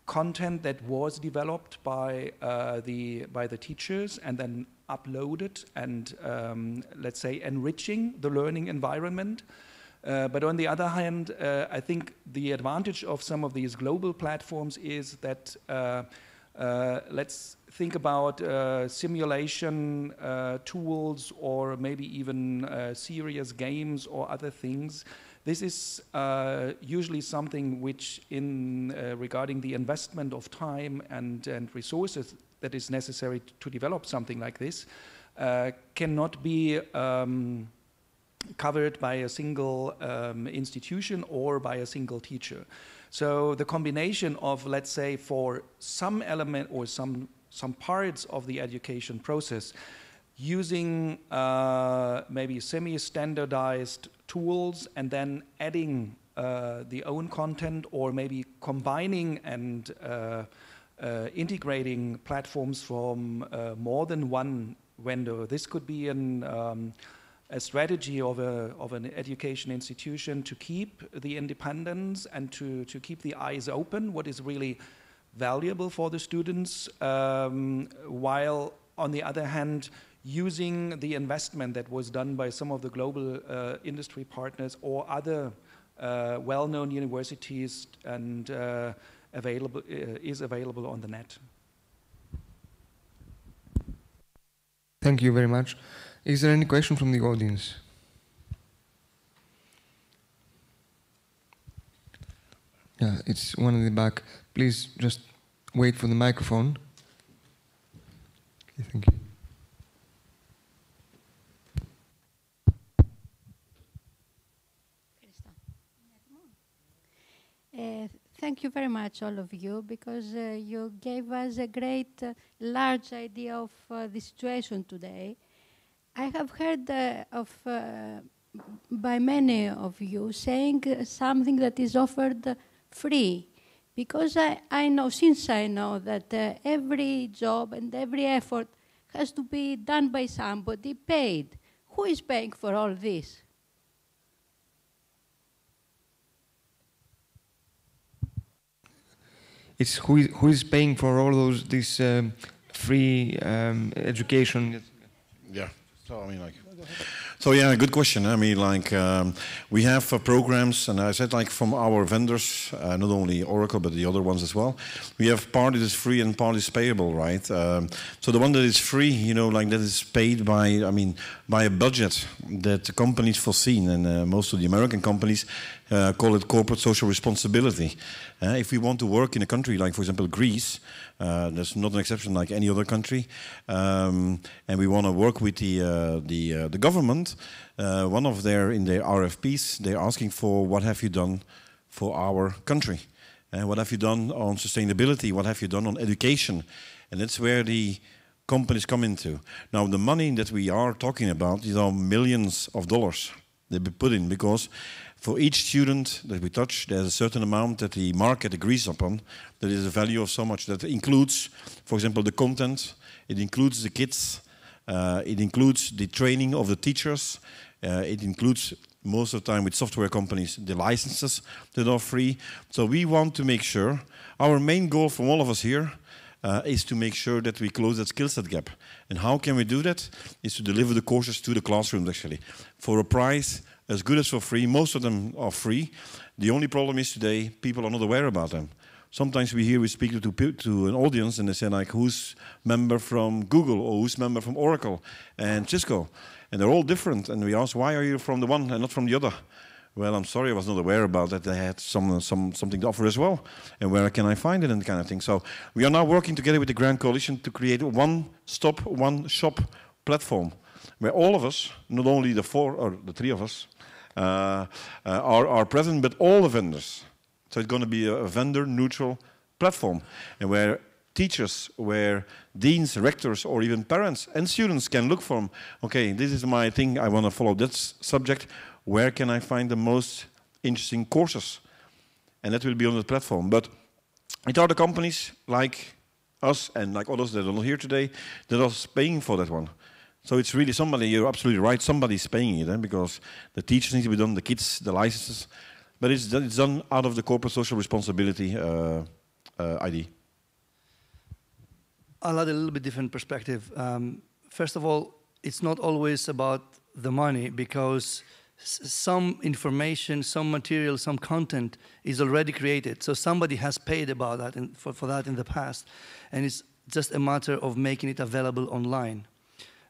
content that was developed by the teachers and then uploaded and let's say enriching the learning environment. But on the other hand, I think the advantage of some of these global platforms is that let's think about simulation tools or maybe even serious games or other things. This is usually something which regarding the investment of time and resources that is necessary to develop something like this cannot be covered by a single institution or by a single teacher. So the combination of, let's say, for some element or some parts of the education process, using maybe semi-standardized tools and then adding the own content, or maybe combining and integrating platforms from more than one vendor. This could be a strategy of an education institution to keep the independence and to keep the eyes open, what is really valuable for the students, while on the other hand using the investment that was done by some of the global industry partners or other well-known universities and is available on the net.
Thank you very much. Is there any question from the audience? Yeah, it's one in the back. Please just wait for the microphone. Okay, thank
you. Thank you very much, all of you, because you gave us a great, large idea of the situation today. I have heard by many of you saying something that is offered free, because I know that every job and every effort has to be done by somebody paid. Who is paying for all this?
It's who is paying for all this free education?
Yeah. So I mean, so yeah, good question. I mean, we have programs, and I said from our vendors, not only Oracle but the other ones as well. We have part that is free and part is payable, right? So the one that is free, that is paid by, by a budget that the companies foreseen, and most of the American companies call it corporate social responsibility. If we want to work in a country like, for example, Greece. That's not an exception like any other country, and we want to work with the government. In their RFPs, they're asking for what have you done for our country, what have you done on sustainability, what have you done on education, and that's where the companies come into. Now, the money that we are talking about, these are millions of dollars that we put in, because for each student that we touch, there's a certain amount that the market agrees upon. That is a value of so much. That includes, for example, the content. It includes the kids. It includes the training of the teachers. It includes, most of the time with software companies, the licenses that are free. So we want to make sure, our main goal from all of us here is to make sure that we close that skill set gap. And how can we do that? Is to deliver the courses to the classrooms, actually, for a price as good as for free. Most of them are free. The only problem is today, people are not aware about them. Sometimes we speak to an audience and they say like, who's member from Google or who's member from Oracle and Cisco? And they're all different. And we ask, why are you from the one and not from the other? Well, I'm sorry, I was not aware about that. They had something to offer as well. And where can I find it and kind of thing. So we are now working together with the Grand Coalition to create a one-stop, one-shop platform where all of us, not only the three of us, are present, but all the vendors. So it's going to be a vendor-neutral platform, and where teachers, where deans, rectors, or even parents and students can look from, okay, this is my thing, I want to follow this subject, where can I find the most interesting courses? And that will be on the platform. But it are the companies like us and like others that are not here today that are paying for that one. So it's really somebody, you're absolutely right, somebody's paying it, because the teachers need to be done, the kids, the licenses, but it's done out of the corporate social responsibility ID.
I'll add a little bit different perspective. First of all, it's not always about the money, because some information, some material, some content is already created. So somebody has paid about that for that in the past, and it's just a matter of making it available online.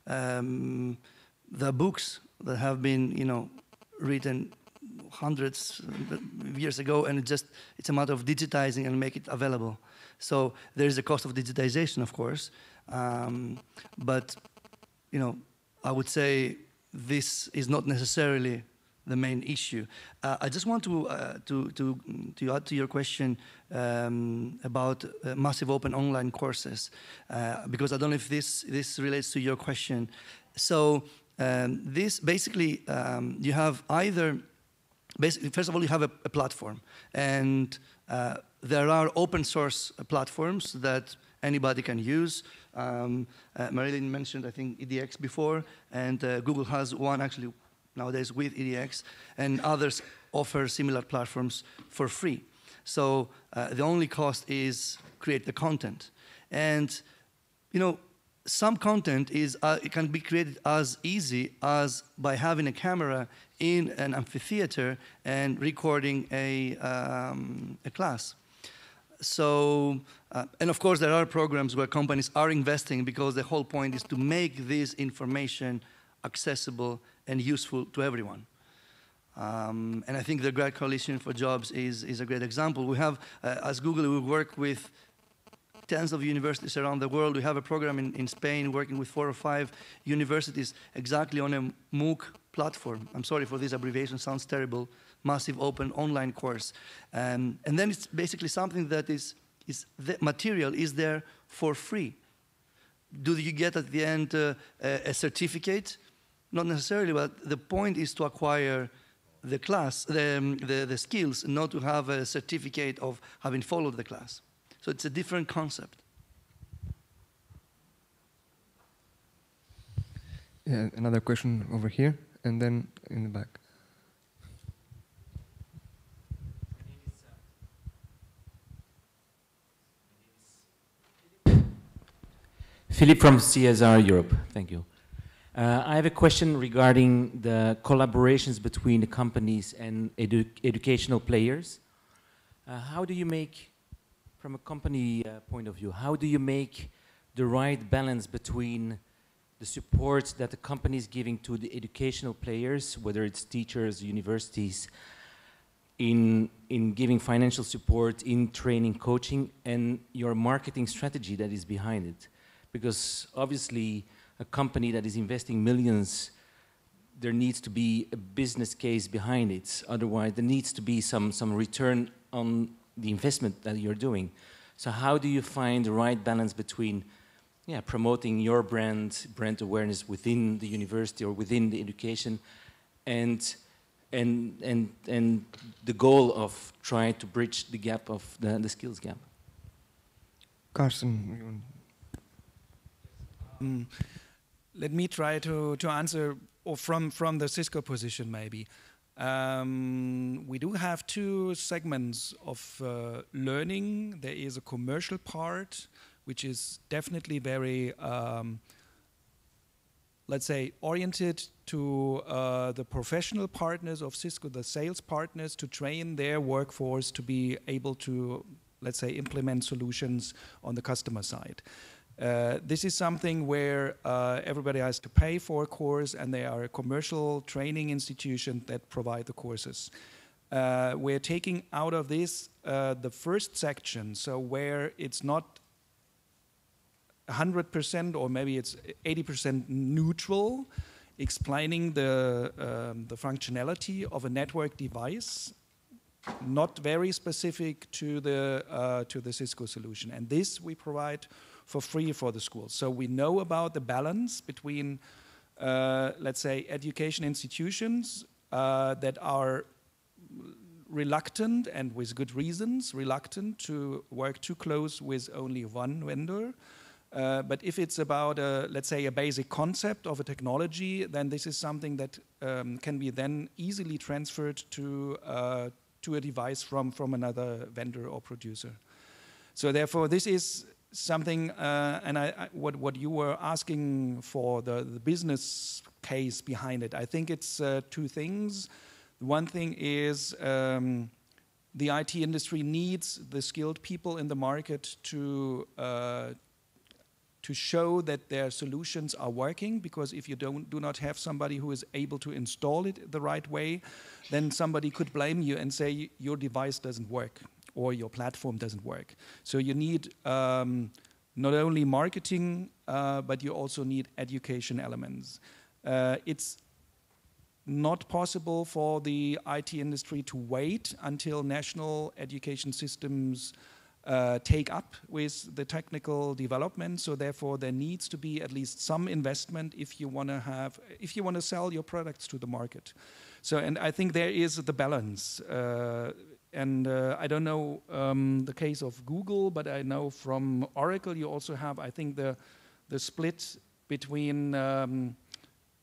The books that have been, written hundreds of years ago, and it's a matter of digitizing and make it available. So there is a cost of digitization, of course, but I would say this is not necessarily the main issue. I just want to add to your question about massive open online courses, because I don't know if this relates to your question. So this basically you have either. First of all, you have a platform, and there are open source platforms that anybody can use. Marilyn mentioned, I think, EDX before, and Google has one actually nowadays with EDX, and others offer similar platforms for free. So the only cost is create the content. And, some content it can be created as easy as by having a camera in an amphitheater and recording a class. So, and of course there are programs where companies are investing, because the whole point is to make this information accessible and useful to everyone. And I think the Grand Coalition for Jobs is a great example. We have, as Google, we work with tens of universities around the world. We have a program in Spain working with 4 or 5 universities exactly on a MOOC platform. I'm sorry for this abbreviation, sounds terrible. Massive open online course. And then it's basically something that the material is there for free. Do you get at the end a certificate? Not necessarily, but the point is to acquire the class, the skills, not to have a certificate of having followed the class. So it's a different concept.
Yeah, another question over here, and then in the back.
Philip from CSR Europe. Thank you. I have a question regarding the collaborations between the companies and educational players. How do you make, from a company point of view, how do you make the right balance between the support that the company is giving to the educational players, whether it's teachers, universities, in giving financial support, in training, coaching, and your marketing strategy that is behind it? Because obviously a company that is investing millions, there needs to be a business case behind it. Otherwise, there needs to be some return on the investment that you're doing. So how do you find the right balance between promoting your brand awareness within the university or within the education, and the goal of trying to bridge the gap of the skills gap?
Carsten.
Let me try to answer, or from the Cisco position maybe. We do have 2 segments of learning. There is a commercial part, which is definitely very let's say, oriented to the professional partners of Cisco, the sales partners, to train their workforce to be able to, let's say, implement solutions on the customer side. This is something where everybody has to pay for a course, and they are a commercial training institution that provide the courses. We're taking out of this the first section, so where it's not 100% or maybe it's 80% neutral, explaining the functionality of a network device, not very specific to the Cisco solution. And this we provide for free for the schools. So we know about the balance between, let's say, education institutions that are reluctant, and with good reasons, reluctant to work too close with only one vendor. But if it's about, let's say, a basic concept of a technology, then this is something that can be then easily transferred to a device from another vendor or producer. So therefore, this is something, and what you were asking for, the business case behind it, I think it's two things. One thing is the IT industry needs the skilled people in the market to show that their solutions are working, because if you do not have somebody who is able to install it the right way, then somebody could blame you and say your device doesn't work or your platform doesn't work. So you need not only marketing, but you also need education elements. It's not possible for the IT industry to wait until national education systems take up with the technical development, so therefore there needs to be at least some investment if you want to sell your products to the market. So, and I think there is the balance. And I don't know the case of Google, but I know from Oracle you also have, I think, the split between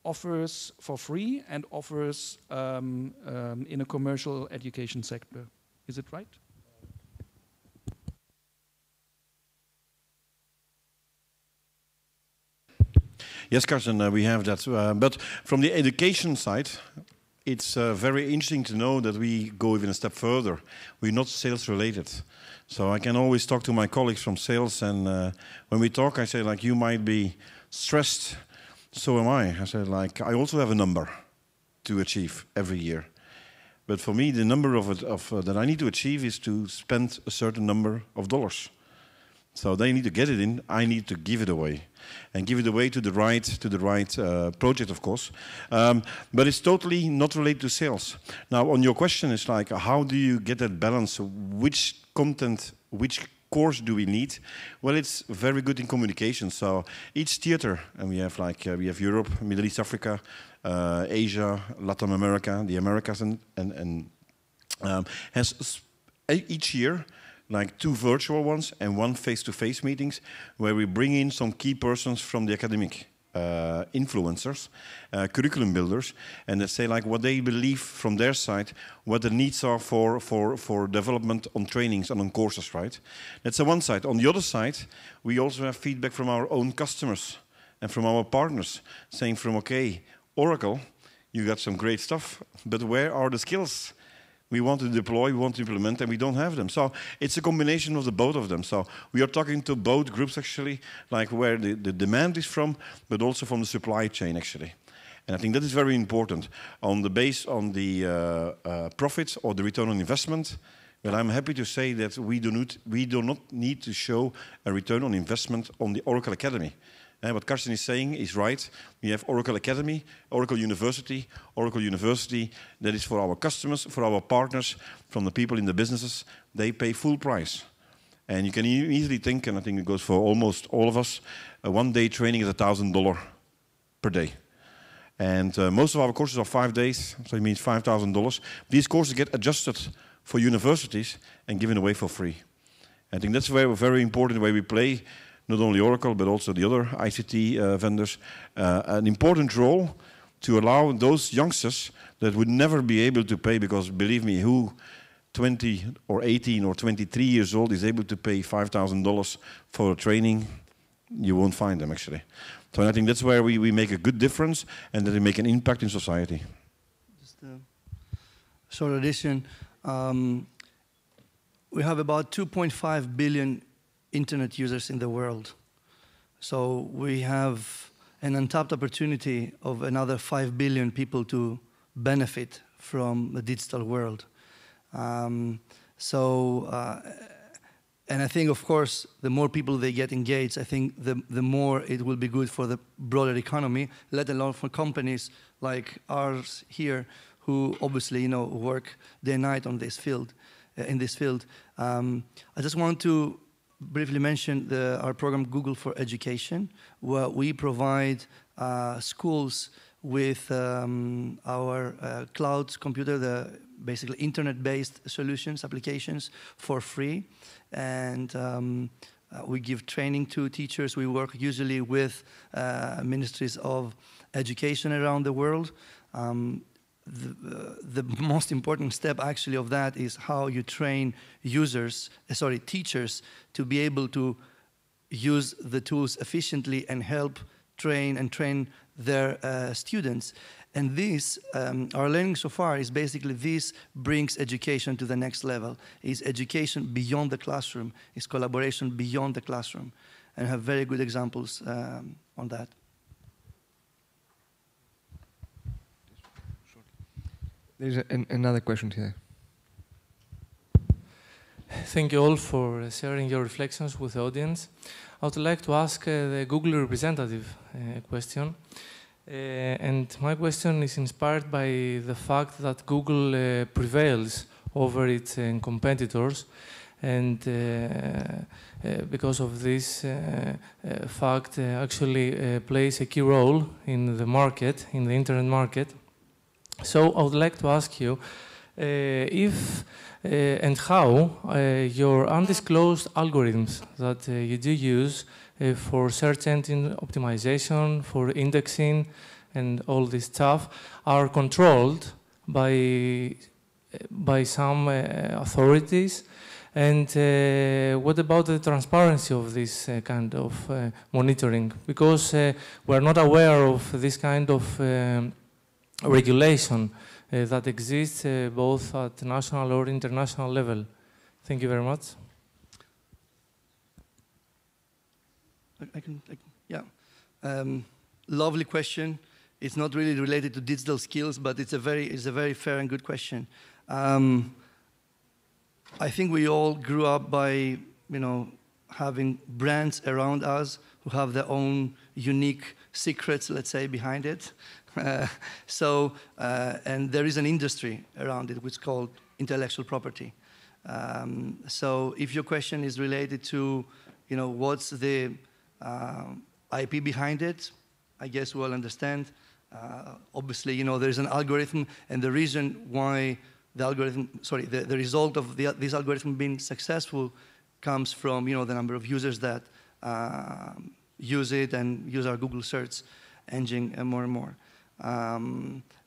offers for free and offers in a commercial education sector. Is it right?
Yes, Carsten, we have that. But from the education side, it's very interesting to know that we go even a step further. We're not sales related. So I can always talk to my colleagues from sales, and when we talk, I say, like, you might be stressed, so am I. I say, like, I also have a number to achieve every year. But for me, the number that I need to achieve is to spend a certain number of dollars. So they need to get it in, I need to give it away. And give it away to the right project, of course. But it's totally not related to sales. Now, on your question, it's like, how do you get that balance? Which content, which course do we need? Well, it's very good in communication. So each theater, and we have we have Europe, Middle East, Africa, Asia, Latin America, the Americas, and has each year like 2 virtual ones and 1 face-to-face meetings, where we bring in some key persons from the academic, influencers, curriculum builders, and they say like what they believe from their side, what the needs are for development on trainings and on courses, right? That's the one side. On the other side, we also have feedback from our own customers and from our partners, saying from, okay, Oracle, you got some great stuff, but where are the skills? We want to deploy, we want to implement, and we don't have them. So it's a combination of the both of them. So we are talking to both groups actually, like where the demand is from, but also from the supply chain actually. And I think that is very important. On the base on the profits or the return on investment, well, I'm happy to say that we do not need to show a return on investment on the Oracle Academy. And what Carsten is saying is right. We have Oracle Academy, Oracle University, that is for our customers, for our partners, from the people in the businesses. They pay full price. And you can easily think, and I think it goes for almost all of us, a 1-day training is $1,000 per day. And most of our courses are 5 days, so it means $5,000. These courses get adjusted for universities and given away for free. I think that's very, very important, the way we play, not only Oracle, but also the other ICT vendors, an important role to allow those youngsters that would never be able to pay, because believe me, who 20 or 18 or 23 years old is able to pay $5,000 for a training? you won't find them actually. So I think that's where we make a good difference and that we make an impact in society.
Just a short addition. We have about 2.5 billion internet users in the world. So we have an untapped opportunity of another 5 billion people to benefit from the digital world. And I think, of course, the more people they get engaged, I think the more it will be good for the broader economy, let alone for companies like ours here, who obviously, work day and night on this field, in this field. I just want to briefly mention our program Google for Education, where we provide schools with our cloud computer, basically internet-based solutions, applications for free. And we give training to teachers. We work usually with ministries of education around the world. The most important step actually of that is how you train teachers to be able to use the tools efficiently and help train their students. And this, our learning so far is basically this brings education to the next level. Is education beyond the classroom, is collaboration beyond the classroom. And I have very good examples on that.
There's another question here.
Thank you all for sharing your reflections with the audience. I would like to ask the Google representative a question. And my question is inspired by the fact that Google prevails over its competitors, and because of this fact actually plays a key role in the market, in the internet market. So I would like to ask you if and how your undisclosed algorithms that you do use for search engine optimization, for indexing, and all this stuff are controlled by some authorities. And what about the transparency of this kind of monitoring? Because we're not aware of this kind of regulation that exists both at national or international level. Thank you very much.
Lovely question. It's not really related to digital skills, but it's a very fair and good question. I think we all grew up by, having brands around us who have their own unique secrets, let's say, behind it. And there is an industry around it which is called intellectual property. So if your question is related to, what's the IP behind it, I guess we'll understand. Obviously, there's an algorithm, and the reason why the algorithm, the result of this algorithm being successful comes from, the number of users that use it and use our Google search engine more and more.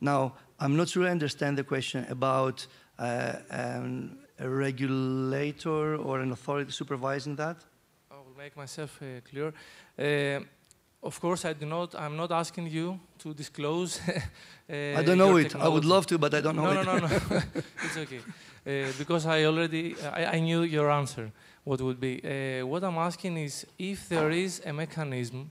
Now, I'm not sure I understand the question about a regulator or an authority supervising that.
I will make myself clear. Of course, I'm not asking you to disclose.
I don't know it. I would love to, but I don't know it.
No. It's okay. Because I knew your answer, what would be. What I'm asking is if there is a mechanism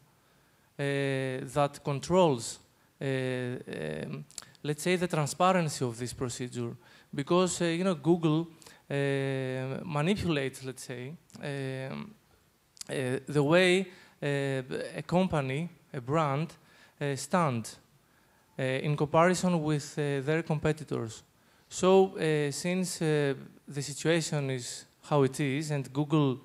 that controls, let's say, the transparency of this procedure. Because, Google manipulates, let's say, the way a company, a brand, stand in comparison with their competitors. So, since the situation is how it is, and Google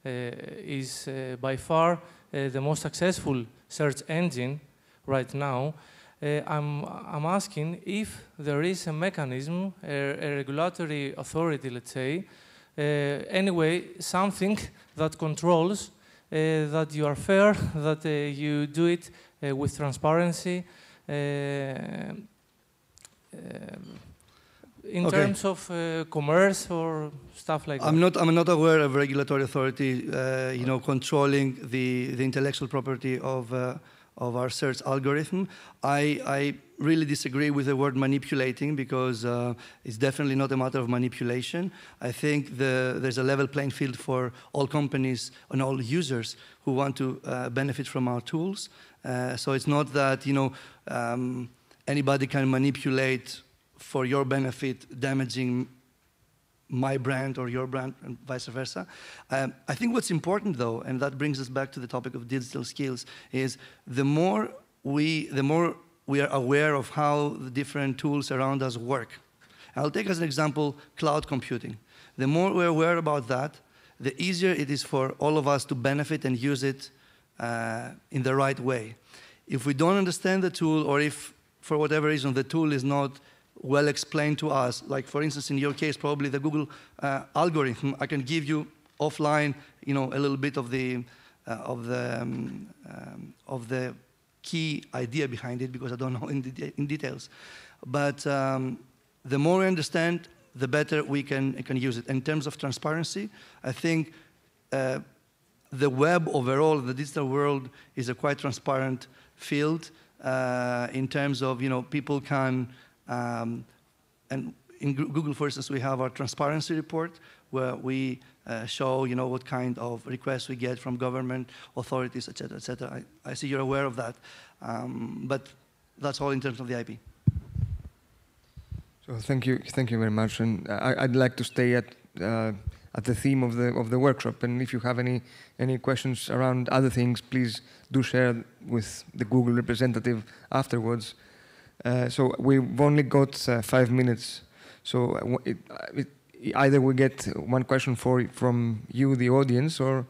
is by far the most successful search engine right now, I'm asking if there is a mechanism, a regulatory authority, let's say, anyway, something that controls that you are fair, that you do it in terms of commerce or stuff like that?
I'm not aware of regulatory authority, controlling the intellectual property of our search algorithm. I really disagree with the word manipulating, because it's definitely not a matter of manipulation. I think there's a level playing field for all companies and all users who want to benefit from our tools. So it's not that anybody can manipulate for your benefit, damaging my brand or your brand, and vice versa. I think what's important, though, and that brings us back to the topic of digital skills, is the more we are aware of how the different tools around us work. I'll take as an example cloud computing. The more we're aware about that, the easier it is for all of us to benefit and use it in the right way. If we don't understand the tool, or if for whatever reason the tool is not well explained to us, like for instance in your case probably the Google algorithm, I can give you offline a little bit of the key idea behind it, because I don't know in details. But the more we understand, the better we can use it. In terms of transparency, I think the web overall, the digital world, is a quite transparent field in terms of people can. And in Google, for instance, we have our transparency report where we show, what kind of requests we get from government authorities, et cetera, et cetera. I see you're aware of that, but that's all in terms of the IP.
So thank you very much. And I'd like to stay at the theme of the workshop. And if you have any questions around other things, please do share with the Google representative afterwards. So we've only got 5 minutes, so either we get one question from you, the audience, or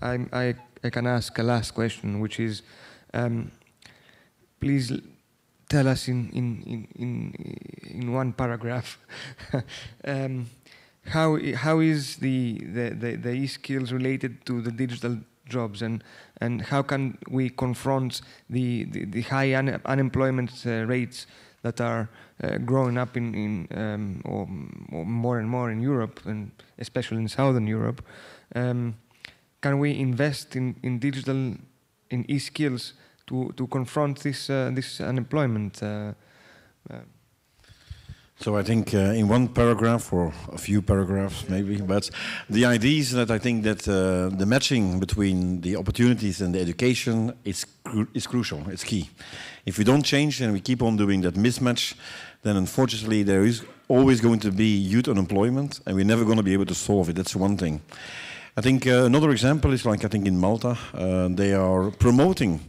I can ask a last question, which is, please tell us in one paragraph how is the e-skills related to the digital jobs, and how can we confront the high unemployment rates that are growing up or more and more in Europe, and especially in Southern Europe? Can we invest in digital, in e-skills to confront this unemployment?
So I think in one paragraph, or a few paragraphs maybe, but the idea is that I think that the matching between the opportunities and the education is crucial, it's key. If we don't change and we keep on doing that mismatch, then unfortunately there is always going to be youth unemployment, and we're never going to be able to solve it. That's one thing. I think another example is, like I think in Malta, they are promoting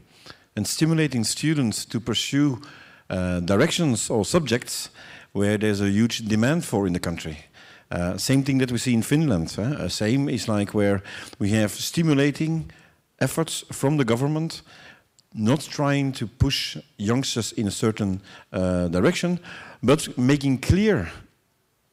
and stimulating students to pursue directions or subjects where there's a huge demand for in the country. Same thing that we see in Finland. Same is like where we have stimulating efforts from the government, not trying to push youngsters in a certain direction, but making clear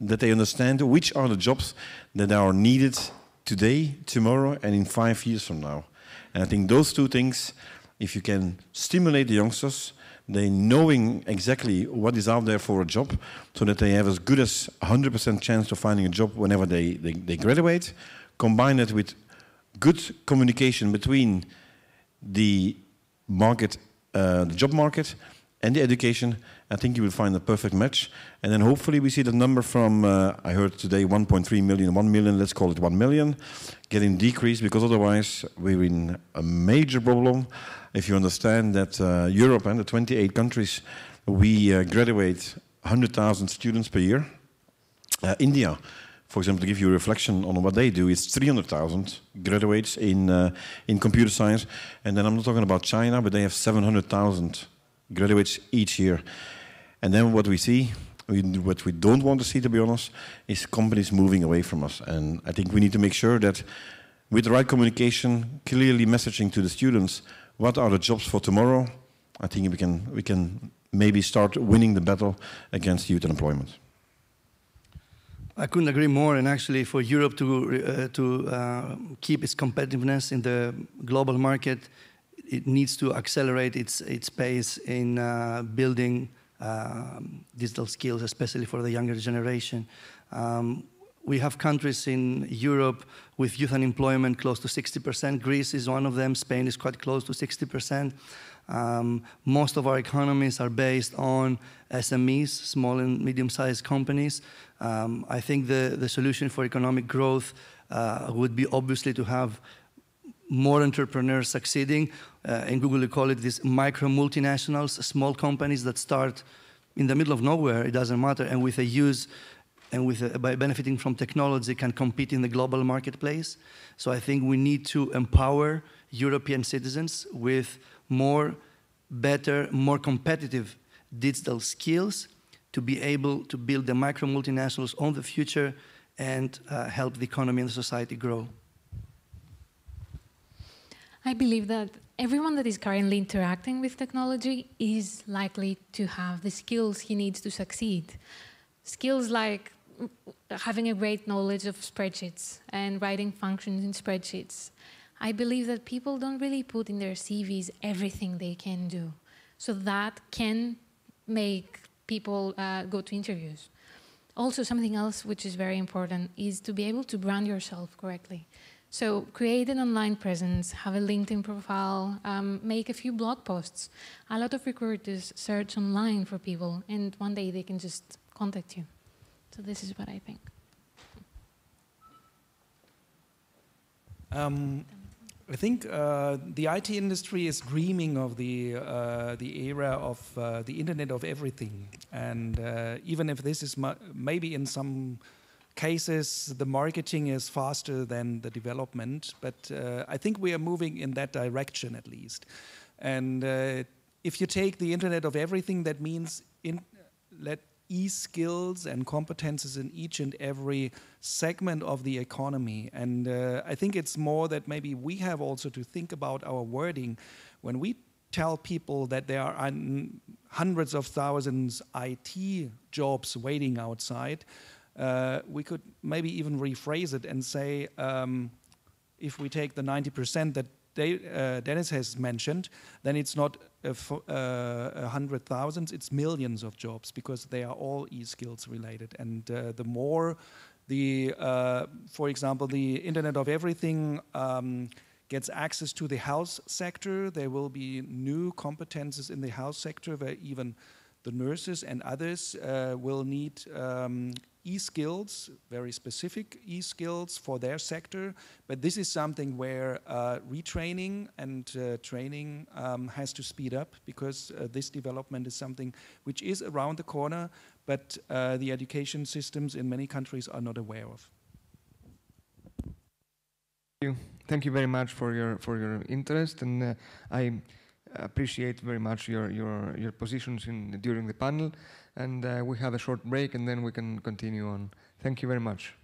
that they understand which are the jobs that are needed today, tomorrow, and in 5 years from now. And I think those two things, if you can stimulate the youngsters, they knowing exactly what is out there for a job, so that they have as good as 100% chance of finding a job whenever they graduate, combine it with good communication between the market, the job market, and the education, I think you will find a perfect match. And then hopefully we see the number from, I heard today 1.3 million, 1 million, let's call it 1 million, getting decreased, because otherwise we're in a major problem. If you understand that Europe and the 28 countries, we graduate 100,000 students per year. India, for example, to give you a reflection on what they do, is 300,000 graduates in computer science. And then I'm not talking about China, but they have 700,000 graduates each year. And then what we see, what we don't want to see, to be honest, is companies moving away from us. And I think we need to make sure that with the right communication, clearly messaging to the students, what are the jobs for tomorrow? I think we can maybe start winning the battle against youth unemployment.
I couldn't agree more. And actually, for Europe to keep its competitiveness in the global market, it needs to accelerate its pace in building digital skills, especially for the younger generation. We have countries in Europe with youth unemployment close to 60%. Greece is one of them. Spain is quite close to 60%. Most of our economies are based on SMEs, small and medium-sized companies. I think the solution for economic growth would be obviously to have more entrepreneurs succeeding. In Google, we call it these micro multinationals, small companies that start in the middle of nowhere, it doesn't matter, and with a use and by benefiting from technology can compete in the global marketplace. So I think we need to empower European citizens with more, better, more competitive digital skills to be able to build the micro multinationals on the future and help the economy and the society grow.
I believe that everyone that is currently interacting with technology is likely to have the skills he needs to succeed. Skills like having a great knowledge of spreadsheets and writing functions in spreadsheets. I believe that people don't really put in their CVs everything they can do. So that can make people go to interviews. Also, something else which is very important is to be able to brand yourself correctly. So create an online presence, have a LinkedIn profile, make a few blog posts. A lot of recruiters search online for people, and one day they can just contact you. So this is what I think.
I think the IT industry is dreaming of the era of the Internet of Everything. And even if this is maybe in some cases the marketing is faster than the development, but I think we are moving in that direction at least. And if you take the Internet of Everything, that means e-skills and competences in each and every segment of the economy. And I think it's more that maybe we have also to think about our wording. When we tell people that there are hundreds of thousands IT jobs waiting outside, we could maybe even rephrase it and say, if we take the 90% that Dennis has mentioned, then it's not 100,000, it's millions of jobs, because they are all e-skills related. And the more for example, the Internet of Everything gets access to the health sector, there will be new competences in the health sector where even the nurses and others will need e-skills, very specific e-skills for their sector. But this is something where retraining and training has to speed up, because this development is something which is around the corner, but the education systems in many countries are not aware of.
Thank you very much for your interest, and I appreciate very much your positions during the panel. And we have a short break, and then we can continue on. Thank you very much.